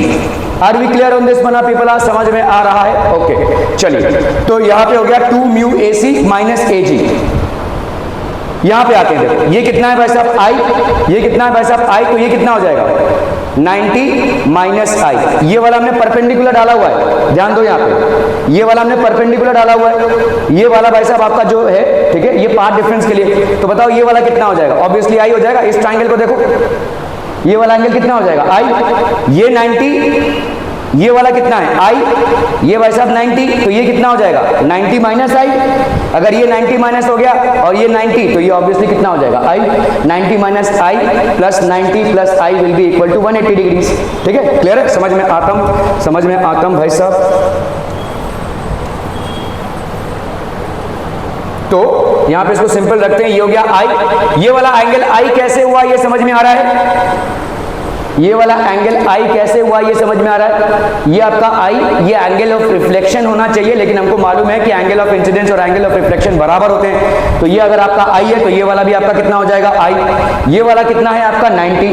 Are we clear on this one people? आज समझ में आ रहा है? ओके, चलिए, तो यहाँ पे हो गया 2 म्यू AC माइनस AG। यहां पे आते हैं, देखो ये कितना है भाई साहब I, ये कितना है भाई साहब I, तो ये कितना हो जाएगा 90 माइनस I। ये वाला हमने परपेंडिकुलर डाला हुआ है, ध्यान दो यहाँ पे, ये वाला हमने परपेंडिकुलर डाला हुआ है, ये वाला भाई साहब आपका जो है, ठीक है, ये पाथ डिफरेंस के लिए। तो बताओ ये वाला कितना हो जाएगा? ऑब्वियसली I हो जाएगा। इस ट्राइंगल को देखो, ये वाला एंगल कितना हो जाएगा I, ये 90, ये वाला कितना है I, ये भाई साहब 90, तो ये कितना हो जाएगा 90 माइनस I। अगर ये 90 माइनस हो गया और ये 90, तो ये ऑब्वियसली कितना हो जाएगा I, 90 minus I plus 90 plus I will be equal to 180 degrees. ठीक है, क्लियर है? समझ में आतम, समझ में आतम भाई साहब। तो यहां पे इसको सिंपल रखते हैं, ये हो गया I। ये वाला एंगल I कैसे हुआ ये समझ में आ रहा है? ये वाला एंगल I कैसे हुआ ये समझ में आ रहा है? ये आपका I, ये एंगल ऑफ रिफ्लेक्शन होना चाहिए, लेकिन हमको मालूम है कि एंगल ऑफ इंसिडेंस और एंगल ऑफ रिफ्लेक्शन बराबर होते हैं। तो ये अगर आपका I है तो ये वाला भी आपका कितना हो जाएगा I। ये वाला कितना है आपका 90,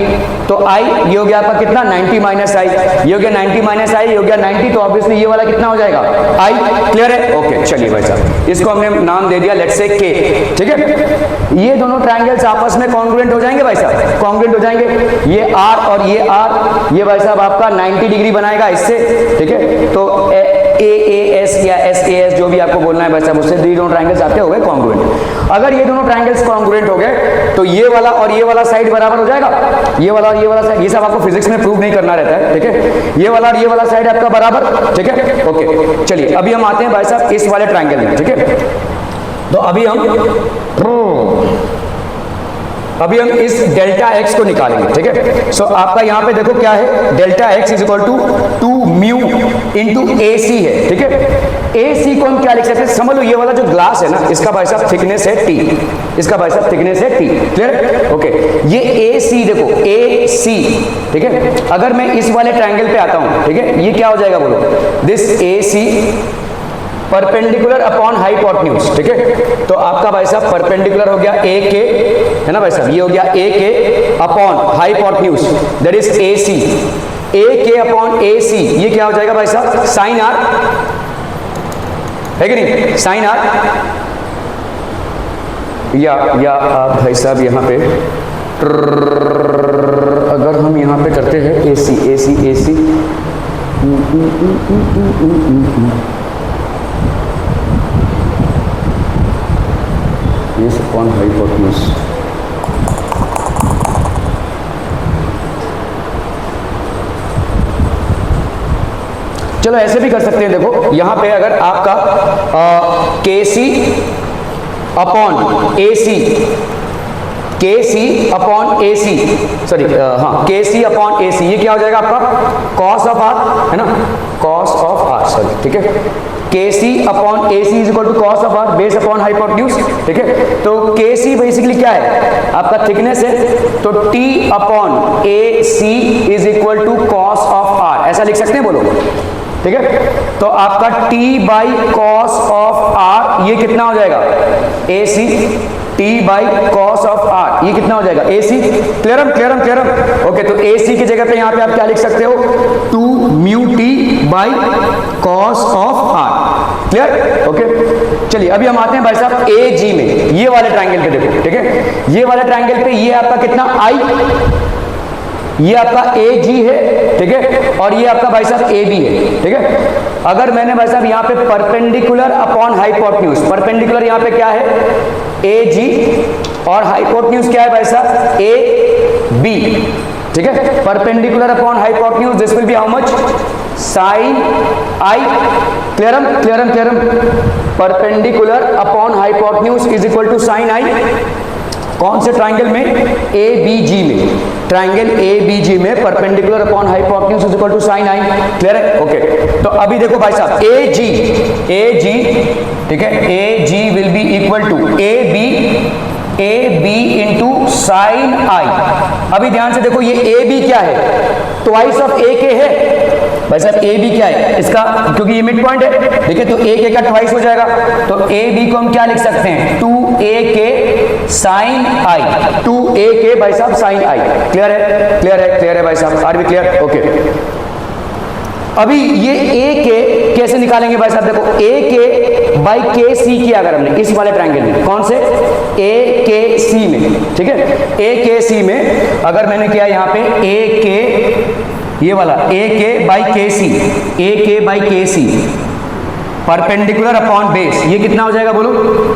तो I ये हो गया आपका कितना 90 माइनस I, ये हो गया 90 माइनस I, ये हो गया 90, तो ऑब्वियसली ये वाला कितना हो जाएगा I। क्लियर है? ओके, चलिए भाई साहब, इसको हमने नाम दे दिया लेट्स से K। ठीक है, ये दोनों ट्राइंगल्स आपस में कॉन्ग्रुएंट हो जाएंगे भाई साहब, कॉन्ग्रुएंट हो जाएंगे। ये R और ये R, ये भाई साहब आपका 90 डिग्री बनाएगा इससे। ठीक है, तो AAS या SAS जो भी आपको बोलना है भाई साहब, उससे दोनों ट्राइंगल्स आपके हो गए कॉन्ग्रुएंट। अगर ये दोनों ट्राइंगल्स कॉन्ग्रुएंट हो गए तो ये वाला और ये वाला साइड बराबर हो जाएगा, ये वाला और ये वाला साइड, ये सब आपको फिजिक्स में प्रूव नहीं करना रहता है। ठीक है, ये वाला और ये वाला साइड आपका बराबर। ठीक है, ओके, चलिए अभी हम आते हैं भाई साहब इस वाले ट्राइंगल में। ठीक है, तो अभी हम इस डेल्टा x को निकालेंगे। ठीक है, सो आपका यहां पे देखो क्या है, delta x is equal to 2 mu into AC है। ठीक है, AC को हम क्या लिख सकते हैं, समझ लो ये वाला जो ग्लास है ना, इसका भाई साहब थिकनेस है T, इसका भाई साहब थिकनेस है T। क्लियर? ओके, ये AC देखो AC। ठीक है, अगर मैं इस वाले ट्राइंगल पे आता हूं, ठीक है, ये क्या हो जाएगा बोलो, this AC perpendicular upon hypotenuse. ठीक है, तो आपका भाई साहब परपेंडिकुलर हो गया AK, है ना भाई साहब, ये हो गया AK upon hypotenuse that is AC। AK upon AC ये क्या हो जाएगा भाई साहब, साइन R, है कि नहीं, साइन R। या आप भाई साहब यहाँ पे अगर हम यहाँ पे करते हैं AC अपॉन हाइपोटेन्यूज। चलो ऐसे भी कर सकते हैं, देखो यहां पे अगर आपका KC upon AC, KC upon AC, sorry हाँ KC अपॉन AC, ये क्या हो जाएगा आपका cos ऑफ R, है ना, cos ऑफ R, सॉरी। ठीक है, KC upon AC is equal to cos of R base upon hypotenuse. ठीक है, तो KC बेसिकली क्या है, आपका थिकनेस है, तो T upon AC is equal to cos of R, ऐसा लिख सकते हैं, बोलो। ठीक है, तो आपका T by cos of R ये कितना हो जाएगा AC, T by cos of R ये कितना हो जाएगा AC। क्लियर? ओके, तो AC की जगह पे यहाँ पे आप क्या लिख सकते हो, 2 mu T by cos of R। Clear? Okay, चलिए अभी हम आते हैं भाई साहब AG में, ये वाले ट्राइंगल पे देखो। ठीक है, ये वाले ट्राइंगल पे ये आपका कितना I, ये आपका AG है। ठीक है, और ये आपका भाई साहब AB है। ठीक है, अगर मैंने भाई साहब यहाँ पे परपेंडिकुलर अपॉन हाइपोटेन्यूज, परपेंडिकुलर यहाँ पे क्या है ए जी और हाइपोटेन्यूज क्या है भाई साहब ए बी, ठीक है। Perpendicular upon hypotenuse this will be how much sine i, क्लियरम क्लियरम क्लियरम। Perpendicular upon hypotenuse is equal to sine i, कौन से ट्राइंगल में ए बी जी में, ट्राइंगल ए बी जी में perpendicular upon hypotenuse is equal to sine i, clear है okay. तो अभी देखो भाई साहब ए जी ठीक है, A G will be equal to A B into sine i. अभी ध्यान से देखो ये ए बी क्या है, ट्वाइस ऑफ ए के है भाई साहब, ए बी क्या है इसका, क्योंकि ये मिड पॉइंट है, देखिए तो ए के का ट्वाइस हो जाएगा, तो ए बी को हम क्या लिख सकते हैं 2a के साइन आई, 2a के भाई साहब साइन आई, क्लियर है क्लियर है क्लियर है भाई साहब, आर बी क्लियर ओके। अभी ये ए के कैसे निकालेंगे भाई साहब, देखो ए के बाई के सी किया अगर हमने इस वाले ट्रायंगल में, कौन से ए के सी में, ठीक है, ए के सी में अगर मैंने किया यहाँ पे ए के, ये वाला ए के बाई के सी, ए के बाई के सी परपेंडिकुलर अपॉन बेस, ये कितना हो जाएगा बोलो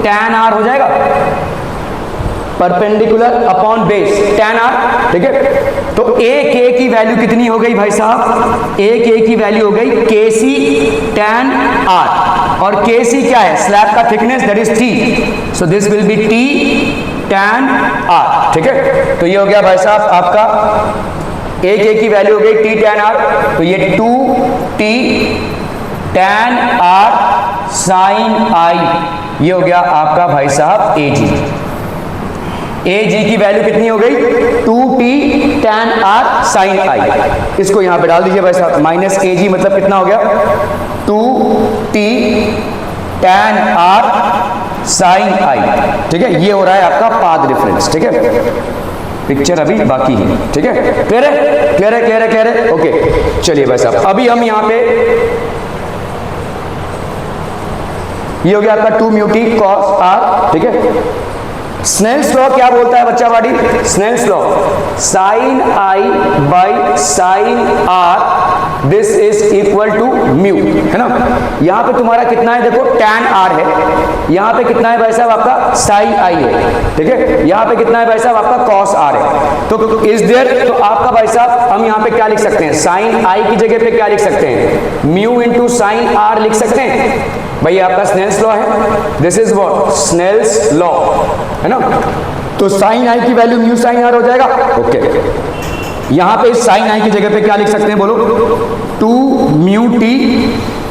tan r हो जाएगा, perpendicular upon base tan r, ठीक है। तो ए के की वैल्यू कितनी हो गई भाई साहब, ए के की वैल्यू हो गई के सी tan r, और के सी क्या है स्लैब का thickness that is t, so this will B t tan r, ठीक है। तो ये हो गया भाई साहब आपका ए के की वैल्यू हो गई t tan r, तो ये 2t tan r sin i, ये हो गया आपका भाई साहब ए जी। ए जी की वैल्यू कितनी हो गई 2t tan r sin i, इसको यहां पे डाल दीजिए भाई साहब, माइनस ए जी मतलब कितना हो गया 2t tan r sin i, ठीक है। ये हो रहा है आपका पाथ डिफरेंस, ठीक है, पिक्चर अभी बाकी है, ठीक है, क्लियर है क्लियर है क्लियर है क्लियर है ओके। चलिए भाई साहब अभी हम यहां पे, ये हो गया आपका 2 म्यू टी कॉस आर, ठीक है। स्नेल्स लॉ क्या बोलता है बच्चा वाडी, Snell's law sine I by sine R this is equal to mu, है ना। यहां पे तुम्हारा कितना है देखो tan r है, यहां पे कितना है भाई साहब आपका साइन आई है, ठीक है, यहां पे कितना है भाई साहब आपका cos r है, तो इज देयर, तो आपका भाई साहब हम यहां पे क्या लिख सकते हैं, साइन आई की जगह पे क्या लिख सकते हैं म्यू इंटू साइन आर लिख सकते हैं भाई, आपका स्नेल्स लॉ है, this is what Snell's law, है ना। तो साइन आई की वैल्यू म्यू साइन आर हो जाएगा ओके। यहां पे साइन आई की जगह पे क्या लिख सकते हैं बोलो 2 mu T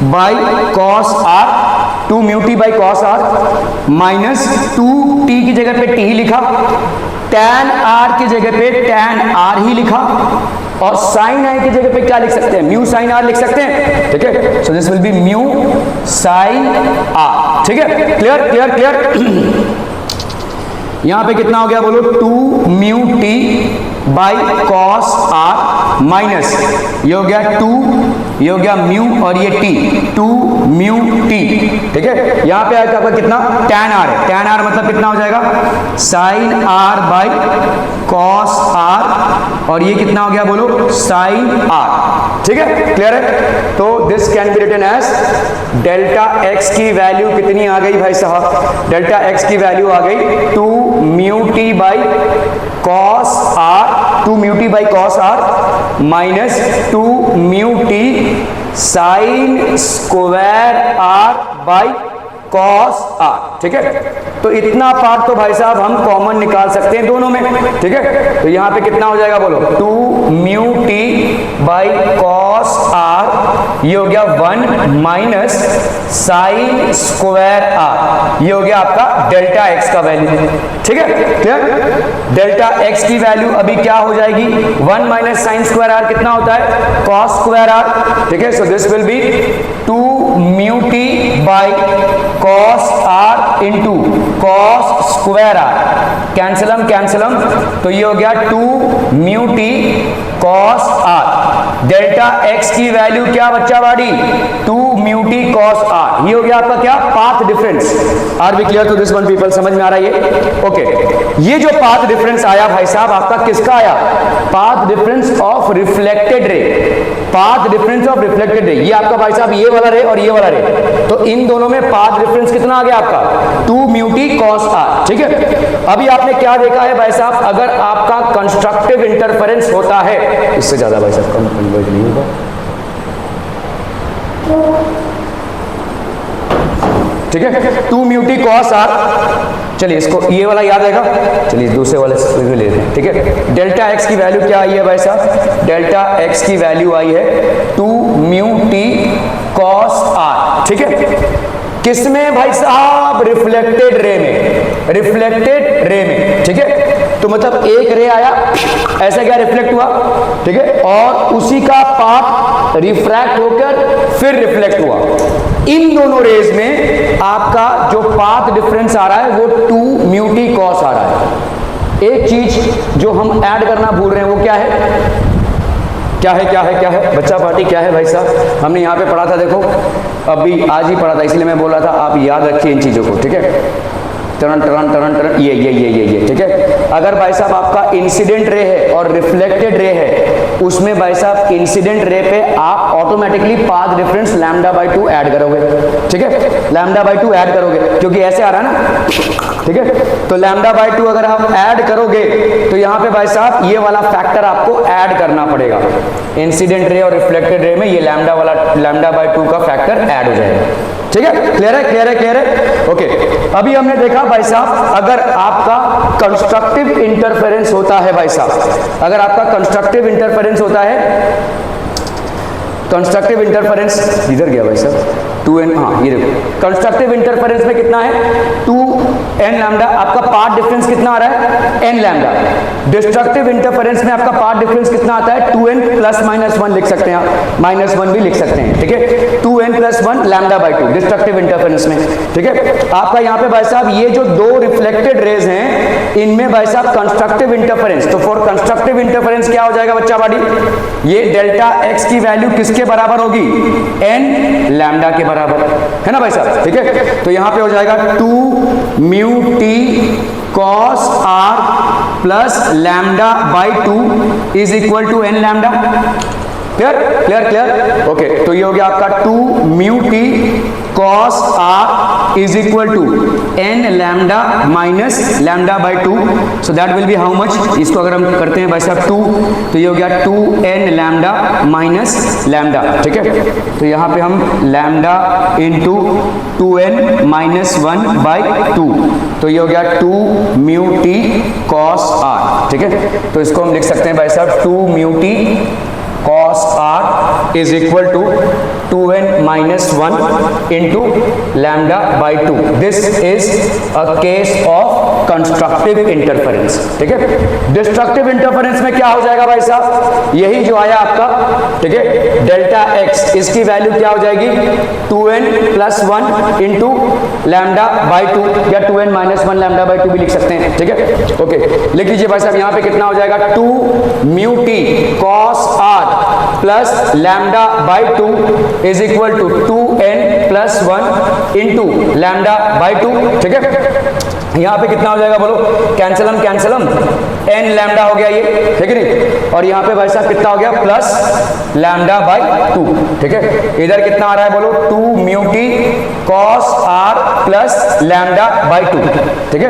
by cos are, 2 mu T by cos are minus 2 T की जगह पे टी ही लिखा, tan r की जगह पे tan r ही लिखा, और साइन आई की जगह पे क्या लिख सकते हैं म्यू साइन आर लिख सकते हैं, ठीक है। So this will be mu sine R, ठीक है, क्लियर क्लियर क्लियर। यहां पे कितना हो गया बोलो 2 mu T by cos are minus ये हो गया 2, ये हो गया म्यू और ये टी 2 म्यू टी, ठीक है। यहां पे आपका कितना tan r है, tan r मतलब कितना हो जाएगा sine r by cos r, और ये कितना हो गया बोलो साइन r, ठीक है, क्लियर है। तो this can be written as delta x की वैल्यू कितनी आ गई भाई साहब, डेल्टा x की वैल्यू आ गई 2 mu T by cos are, 2 mu T by cos are minus 2 mu t sine square r by cos r, ठीक है। तो इतना पार्ट तो भाई साहब हम कॉमन निकाल सकते हैं दोनों में, ठीक है। तो यहां पे कितना हो जाएगा बोलो 2 mu T by cos r, ये हो गया 1 माइनस साइन स्क्वायर आर, ये हो गया आपका डेल्टा एक्स का वैल्यू, ठीक है, क्लियर। डेल्टा एक्स की वैल्यू अभी क्या हो जाएगी 1 माइनस साइन स्क्वायर आर कितना होता है कॉस स्क्वायर आर, ठीक है। So this will be 2 mu T by cos r into cos square r, कैंसलम कैंसलम, तो ये हो गया 2 mu t cos r, delta x की वैल्यू क्या बच्चा बाड़ी 2 म्यू टी कॉस आर, ये हो गया आपका क्या path difference. Are B clear to this one people, समझ में आ रहा है ये? ओके, ये जो पाथ डिफरेंस आया भाई साहब आपका किसका आया? Path difference of reflected ray, path difference of reflected ray, ये आपका भाई साहब ये वाला रे और ये वाला रे, तो इन दोनों में पाथ डिफरेंस कितना आ गया आपका 2 म्यू टी कॉस आर, ठीक है। अभी आपने क्या देखा है भाई साहब, अगर आपका कंस्ट्रक्टिव इंटरफेरेंस होता है, इससे ज्यादा भाई साहब कम कन्वर्ज नहीं होगा, ठीक है, 2 म्यू टी कॉस आर। चलिए इसको ये वाला याद रहेगा, चलिए दूसरे वाले से ले लेते हैं, ठीक है। डेल्टा एक्स की वैल्यू क्या आई है भाई साहब? डेल्टा एक्स की वैल्यू आई है 2 म्यू टी कॉस आर, ठीक है। किसमें भाई साहब? रिफ्लेक्टेड रे में, रिफ्लेक्टेड रे में, ठीक है। तो मतलब एक रे आया, ऐसा क्या रिफ्लेक्ट हुआ, ठीक है, और उसी का पाथ रिफ्रैक्ट होकर फिर रिफ्लेक्ट हुआ। इन दोनों रेज में आपका जो पाथ डिफरेंस आ रहा है वो 2 म्यू टी कॉस आ रहा है। एक चीज जो हम ऐड करना भूल रहे हैं वो क्या है? क्या है क्या है क्या है बच्चा पार्टी, क्या है भाई साहब? हमने यहाँ पे पढ़ा था, देखो अभी आज ही पढ़ा था, इसलिए मैं बोल रहा था आप याद रखिए इन चीजों को, ठीक है। टर्न टर्न टर्न टर्न ये, ठीक है। अगर भाई साहब आपका इंसिडेंट रे है और रिफ्लेक्टेड रे है, उसमें भाई साहब इंसिडेंट रे पे आप automatically path difference lambda by 2 add करोगे, ठीक है, लैम्डा बाई 2 ऐड करोगे, क्योंकि ऐसे आ रहा है ना, ठीक है। तो लैम्डा बाई 2 अगर आप ऐड करोगे तो यहाँ पे भाई साहब ये वाला फैक्टर आपको ऐड करना पड़ेगा। इंसिडेंट रे और रिफ्लेक्टेड रे में ये लैम्डा वाला लैम्डा बाई 2 का फैक्टर ऐड हो जाएगा, ठीक है। क्लियर है, क्लियर है, क्लियर है, ओके। अभी हमने देखा भाई साहब, अगर आपका कंस्ट्रक्टिव इंटरफेरेंस होता है भाई साहब, अगर आपका कंस्ट्रक्टिव इंटरफेरेंस होता है, कंस्ट्रक्टिव इंटरफेरेंस इधर गया भाई साहब 2n, हाँ ये देखो कंस्ट्रक्टिव इंटरफेरेंस में कितना है 2n लैम्डा, आपका पाथ डिफरेंस कितना आ रहा है n लैम्डा। डिस्ट्रक्टिव इंटरफेरेंस में आपका पाथ डिफरेंस कितना आता है 2n प्लस माइनस 1 लिख सकते हैं आप, माइनस 1 भी लिख सकते हैं, ठीक है। 2n plus 1 lambda by 2 destructive interference में, ठीक है। आपका यहाँ पे भाई साहब ये जो दो रिफ्लेक्टेड रेज हैं इनमें भाई साहब कंस्ट्रक्टिव इंटरफेरेंस, तो फॉर कंस्ट्रक्टिव इंटरफेरेंस क्या हो जाएगा बच्चा बाड़ी, ये डेल्टा x की वैल्यू किसके बराबर होगी n लैम्डा के बराबर, है ना भाई साहब, ठीक है। तो यहां पे हो जाएगा 2 mu t cos r plus lambda by 2 is equal to n lambda. Clear clear clear, okay. तो ये हो गया आपका 2 mu t cos r is equal to n lambda minus lambda by 2, so that will be how much, इसको अगर हम करते हैं भाई साहब 2, तो ये हो गया 2n लैम्डा माइनस लैम्डा, ठीक है। तो यहाँ पे हम lambda into 2n minus 1 by 2, तो ये हो गया 2 म्यू टी कॉस आर, ठीक है। तो इसको हम लिख सकते हैं भाई साहब 2 mu T cos r is equal to 2n minus 1 into lambda by 2. This is a case of constructive interference, ठीक है। डिस्ट्रक्टिव इंटरफेरेंस में क्या हो जाएगा भाई साहब, यही जो आया आपका, ठीक है, डेल्टा x, इसकी वैल्यू क्या हो जाएगी 2n plus 1 into lambda by 2, या 2n माइनस 1 लैम्डा बाई 2 भी लिख सकते हैं, ठीक है, ओके। लिख लीजिए भाई साहब, यहाँ पे कितना हो जाएगा 2 mu t cos r plus lambda by 2 is equal to 2n plus 1 into lambda by 2, ठीक है। यहाँ पे कितना हो जाएगा बोलो, कैंसलम कैंसलम, n लैम्डा हो गया ये, ठीक है नहीं, और यहाँ पे भाई साहब कितना हो गया प्लस लैम्डा बाई 2, ठीक है। इधर कितना आ रहा है बोलो 2 mu t cos r plus lambda by 2, ठीक है।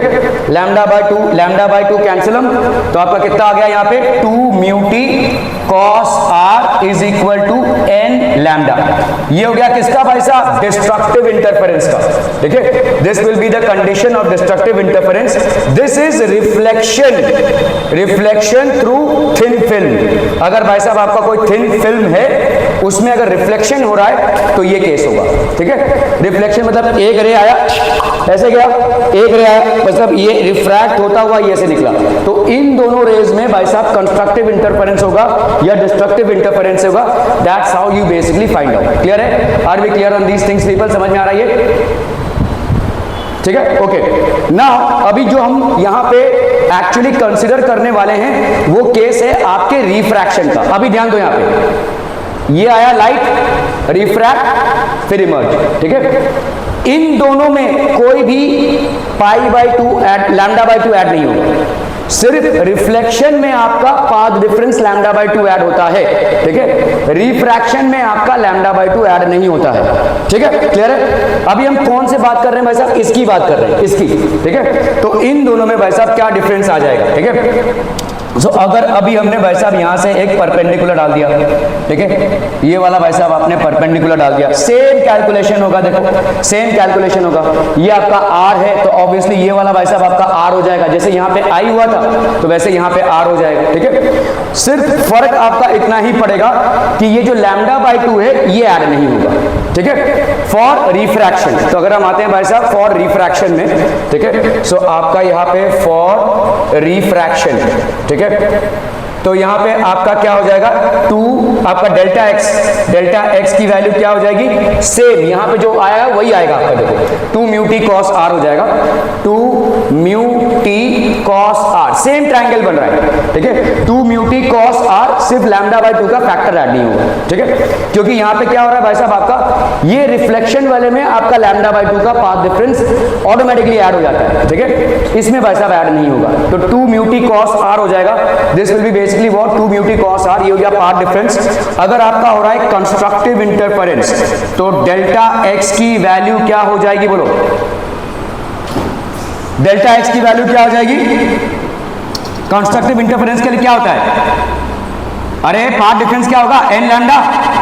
लैम्डा बाई 2 कैंसलम, तो आपका कितना आ गया यहाँ पे 2 mu t cos r is equal to n lambda. ये हो गया किसका भाई साहब, डिस्ट्रक्टिव इंटरफेरेंस का, ठीक है। This will be the condition of destructive interference. This is reflection through thin film. अगर भाई साहब आपका कोई थिन फिल्म है उसमें अगर रिफ्लेक्शन हो रहा है तो ये केस होगा, ठीक है। रिफ्लेक्शन मतलब एक रे आया, ऐसे गया, एक रे आया, मतलब ये रिफ्रैक्ट होता हुआ ये से निकला, तो इन दोनों रेज में भाई साहब कंस्ट्रक्टिव इंटरफेरेंस होगा या डिस्ट्रक्टिव इंटरफेरेंस होगा। That's how you basically find out. Clear है, are we clear on these things people, समझ में आ रहा है? ठीक है, ओके। नाउ अभी जो हम यहाँ पे एक्चुअली कंसिडर करने वाले हैं वो केस है आपके रिफ्रैक्शन का। अभी ध्यान दो, यहाँ पे ये आया लाइट, रिफ्रैक्ट, फिर इमर्ज, ठीक है। इन दोनों में कोई भी π/2 ऐड, λ/2 ऐड नहीं होगा, सिर्फ रिफ्लेक्शन में आपका पाथ डिफरेंस λ/2 ऐड होता है, ठीक है। रिफ्रैक्शन में आपका λ/2 ऐड नहीं होता है, ठीक है, क्लियर है। अभी हम कौन से बात कर रहे हैं भाई साहब, इसकी बात कर रहे हैं, इसकी, ठीक है। तो इन दोनों में भाई साहब क्या डिफरेंस आ जाएगा, ठीक है। तो अगर अभी हमने भाई साहब यहां से एक परपेंडिकुलर डाल दिया, ठीक है, ये वाला भाई साहब आपने परपेंडिकुलर डाल दिया, सेम कैलकुलेशन होगा, देखो सेम कैलकुलेशन होगा। ये आपका r है तो ऑब्वियसली ये वाला भाई साहब आपका r हो जाएगा, जैसे यहाँ पे I हुआ था तो वैसे यहाँ पे r हो जाएगा, ठीक है। सिर्फ फर्क आपका इतना ही पड़ेगा कि ये जो λ/2 है ये ऐड नहीं होगा, ठीक है, फॉर रिफ्रैक्शन। तो अगर हम आते हैं भाई साहब फॉर रिफ्रैक्शन में, ठीक है, सो आपका यहाँ पे फॉर रिफ्रैक्शन, ठीक है, तो यहाँ पे आपका क्या हो जाएगा, 2 आपका डेल्टा एक्स की वैल्यू क्या हो जाएगी, सेम यहाँ पे जो आएगा वही आएगा आपका, देखो 2 म्यू टी कॉस आर हो जाएगा, 2 mu t cos r, same triangle बन रहा है, ठीक है। 2 म्यू टी कॉस आर, सिर्फ λ/2 का फैक्टर ऐड नहीं होगा, ठीक है, क्योंकि यहाँ पे क्या हो रहा है भाई साहब आपका, ये रिफ्लेक्शन वाले में आपका λ/2 का पाथ डिफरेंस ऑटोमेटिकली ऐड हो जाता है, ठीक है, इसमें भाई साहब ऐड नहीं होगा। तो 2 म्यू टी कॉस आर हो जाएगा, this will be basically what, 2 mu t cos r, ये हो गया पाथ डिफरेंस। अगर आपका हो रहा है कंस्ट्रक्टिव इंटरफेरेंस तो डेल्टा एक्स की वैल्यू क्या हो जाएगी, बोलो डेल्टा एक्स की वैल्यू क्या हो जाएगी, कंस्ट्रक्टिव इंटरफेरेंस के लिए क्या होता है, अरे पाथ डिफरेंस क्या होगा, n लैम्डा,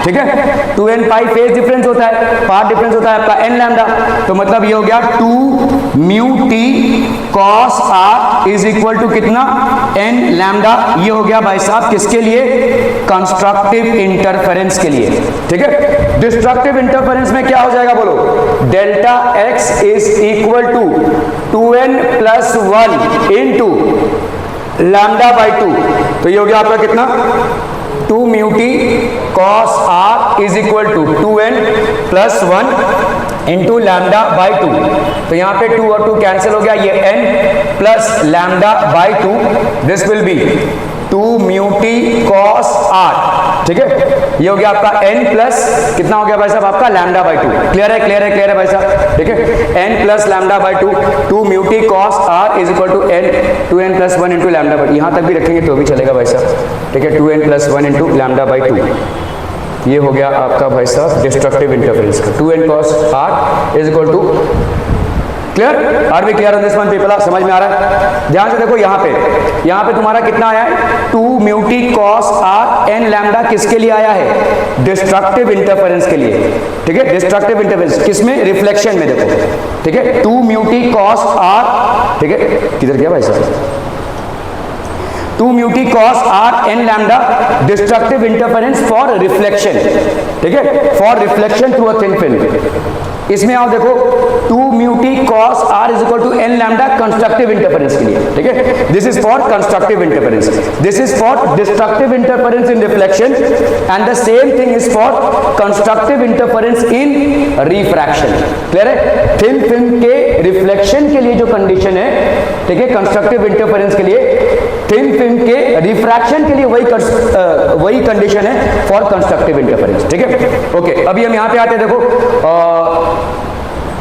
ठीक है, 2n पाई फेज डिफरेंस होता है, पाथ डिफरेंस होता है आपका n लैम्डा, तो मतलब ये हो गया 2 mu t cos r is equal to कितना, n लैम्डा। ये हो गया भाई साहब किसके लिए, कंस्ट्रक्टिव इंटरफेरेंस के लिए, ठीक है। डिस्ट्रक्टिव इंटरफेरेंस में क्या हो जाएगा, बोलो delta x is equal to 2n + 1 into λ/2, तो ये हो गया आपका कितना, 2 mu t cos r is equal to 2n + 1 into λ/2। तो यहाँ पे 2 और 2 कैंसिल हो गया, ये n plus λ/2, this will be 2 mu t cos r, ठीक है, ये हो गया आपका n प्लस कितना हो गया भाई साहब आपका λ/2। क्लियर है, क्लियर है, क्लियर है भाई साहब, ठीक है, n plus λ/2, 2 mu t cos r is equal to n 2n + 1 into λ/2, यहाँ तक भी रखेंगे तो भी चलेगा भाई साहब, ठीक है, 2n + 1 इंटू λ/2। ये हो गया आपका भाई साहब डिस्ट्रक्टिव इंटरफेरेंस का, 2n cos r is equal to, clear, are we clear on this one people, समझ में आ रहा है। ध्यान से देखो यहाँ पे तुम्हारा कितना आया है, 2 mu t cos r n lambda किसके लिए आया है, डिस्ट्रक्टिव इंटरफेरेंस के लिए, ठीक है, डिस्ट्रक्टिव इंटरफेरेंस किसमें, रिफ्लेक्शन में, देखो, ठीक है, 2 म्यू टी कॉस आर, ठीक है, किधर गया भाई साहब, 2 mu t cos r n lambda destructive interference for reflection, ठीक है, for reflection through a thin film. इसमें आओ देखो 2 mu t cos r is equal to n lambda constructive interference के लिए, ठीक है, this is for constructive interference, this is for destructive interference in reflection and the same thing is for constructive interference in refraction. Clear है, thin film के reflection के लिए जो condition है, ठीक है, कंस्ट्रक्टिव इंटरफेरेंस के लिए, थिन फिल्म के रिफ्रैक्शन के लिए वही कंडीशन है फॉर कंस्ट्रक्टिव इंटरफेरेंस, ठीक है, ओके। अभी हम यहाँ पे आते हैं, देखो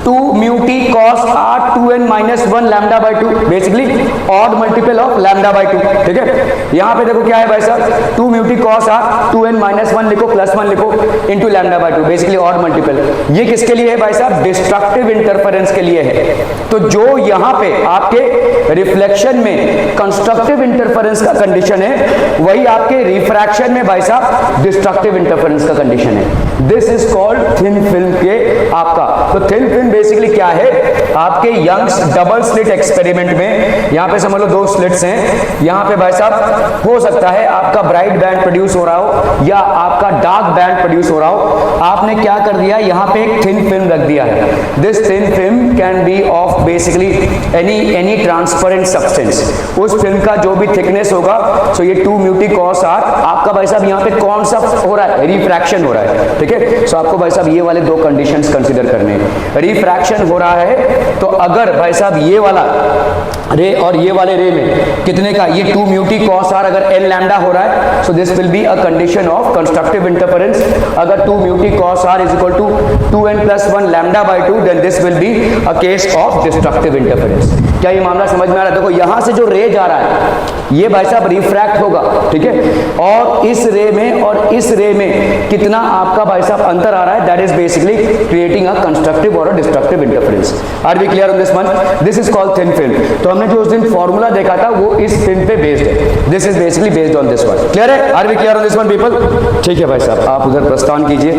2 mu t cos r 2n - 1 λ/2, basically odd multiple of λ/2, ठीक है। यहाँ पे देखो क्या है भाई साहब, 2 mu t cos r 2n - 1 लिखो प्लस 1 लिखो इंटू λ/2, बेसिकली ऑड मल्टीपल। ये किसके लिए है भाई साहब, डिस्ट्रक्टिव इंटरफेरेंस के लिए है। तो जो यहाँ पे आपके रिफ्लेक्शन में कंस्ट्रक्टिव इंटरफेरेंस का कंडीशन है, वही आपके रिफ्रैक्शन में भाई साहब डिस्ट्रक्टिव इंटरफेरेंस का कंडीशन है। This is called thin film के आपका। तो थिन फिल्म बेसिकली क्या है, आपके यंग्स डबल स्लिट एक्सपेरिमेंट में, यहाँ पे समझ लो 2 स्लिट्स हैं, यहाँ पे भाई साहब हो सकता है आपका ब्राइट बैंड प्रोड्यूस हो रहा हो या आपका डार्क बैंड प्रोड्यूस हो रहा हो। आपने क्या कर दिया, यहाँ पे एक थिन फिल्म रख दिया है। This thin film can be of basically any transparent substance. उस फिल्म का जो भी थिकनेस होगा, सो ये 2 म्यू टी कॉस आर आपका भाई साहब यहाँ पे कौन सा हो रहा है, रिफ्रैक्शन हो रहा है, ठीक है। सो आपको भाई साहब ये वाले 2 कंडीशंस कंसीडर करने हैं। रिफ्रैक्शन हो रहा है, तो अगर भाई साहब ये वाला रे और ये वाले रे में कितने का, ये 2 म्यू टी कॉस आर अगर एल लैम्डा हो रहा है, so this will be a condition of constructive interference. अगर 2 mu t cos r is equal to 2n+1 lambda by 2, then this will be a case of destructive interference. क्या ये मामला समझ में आ रहा है? देखो यहां से जो रे जा रहा है ये भाई साहब रिफ्रैक्ट होगा, ठीक है, और इस रे में और इस रे में कितना आपका भाई साहब अंतर आ रहा है, that is basically creating a constructive और a destructive interference. Are we clear on this one? This is called thin film. तो हमने जो उस दिन फॉर्मूला देखा था वो इस फिल्म पे बेस्ड है, this is basically based on this one. Clear है? Are we clear on this one people? ठीक है भाई साहब, आप उधर प्रस्थान कीजिए।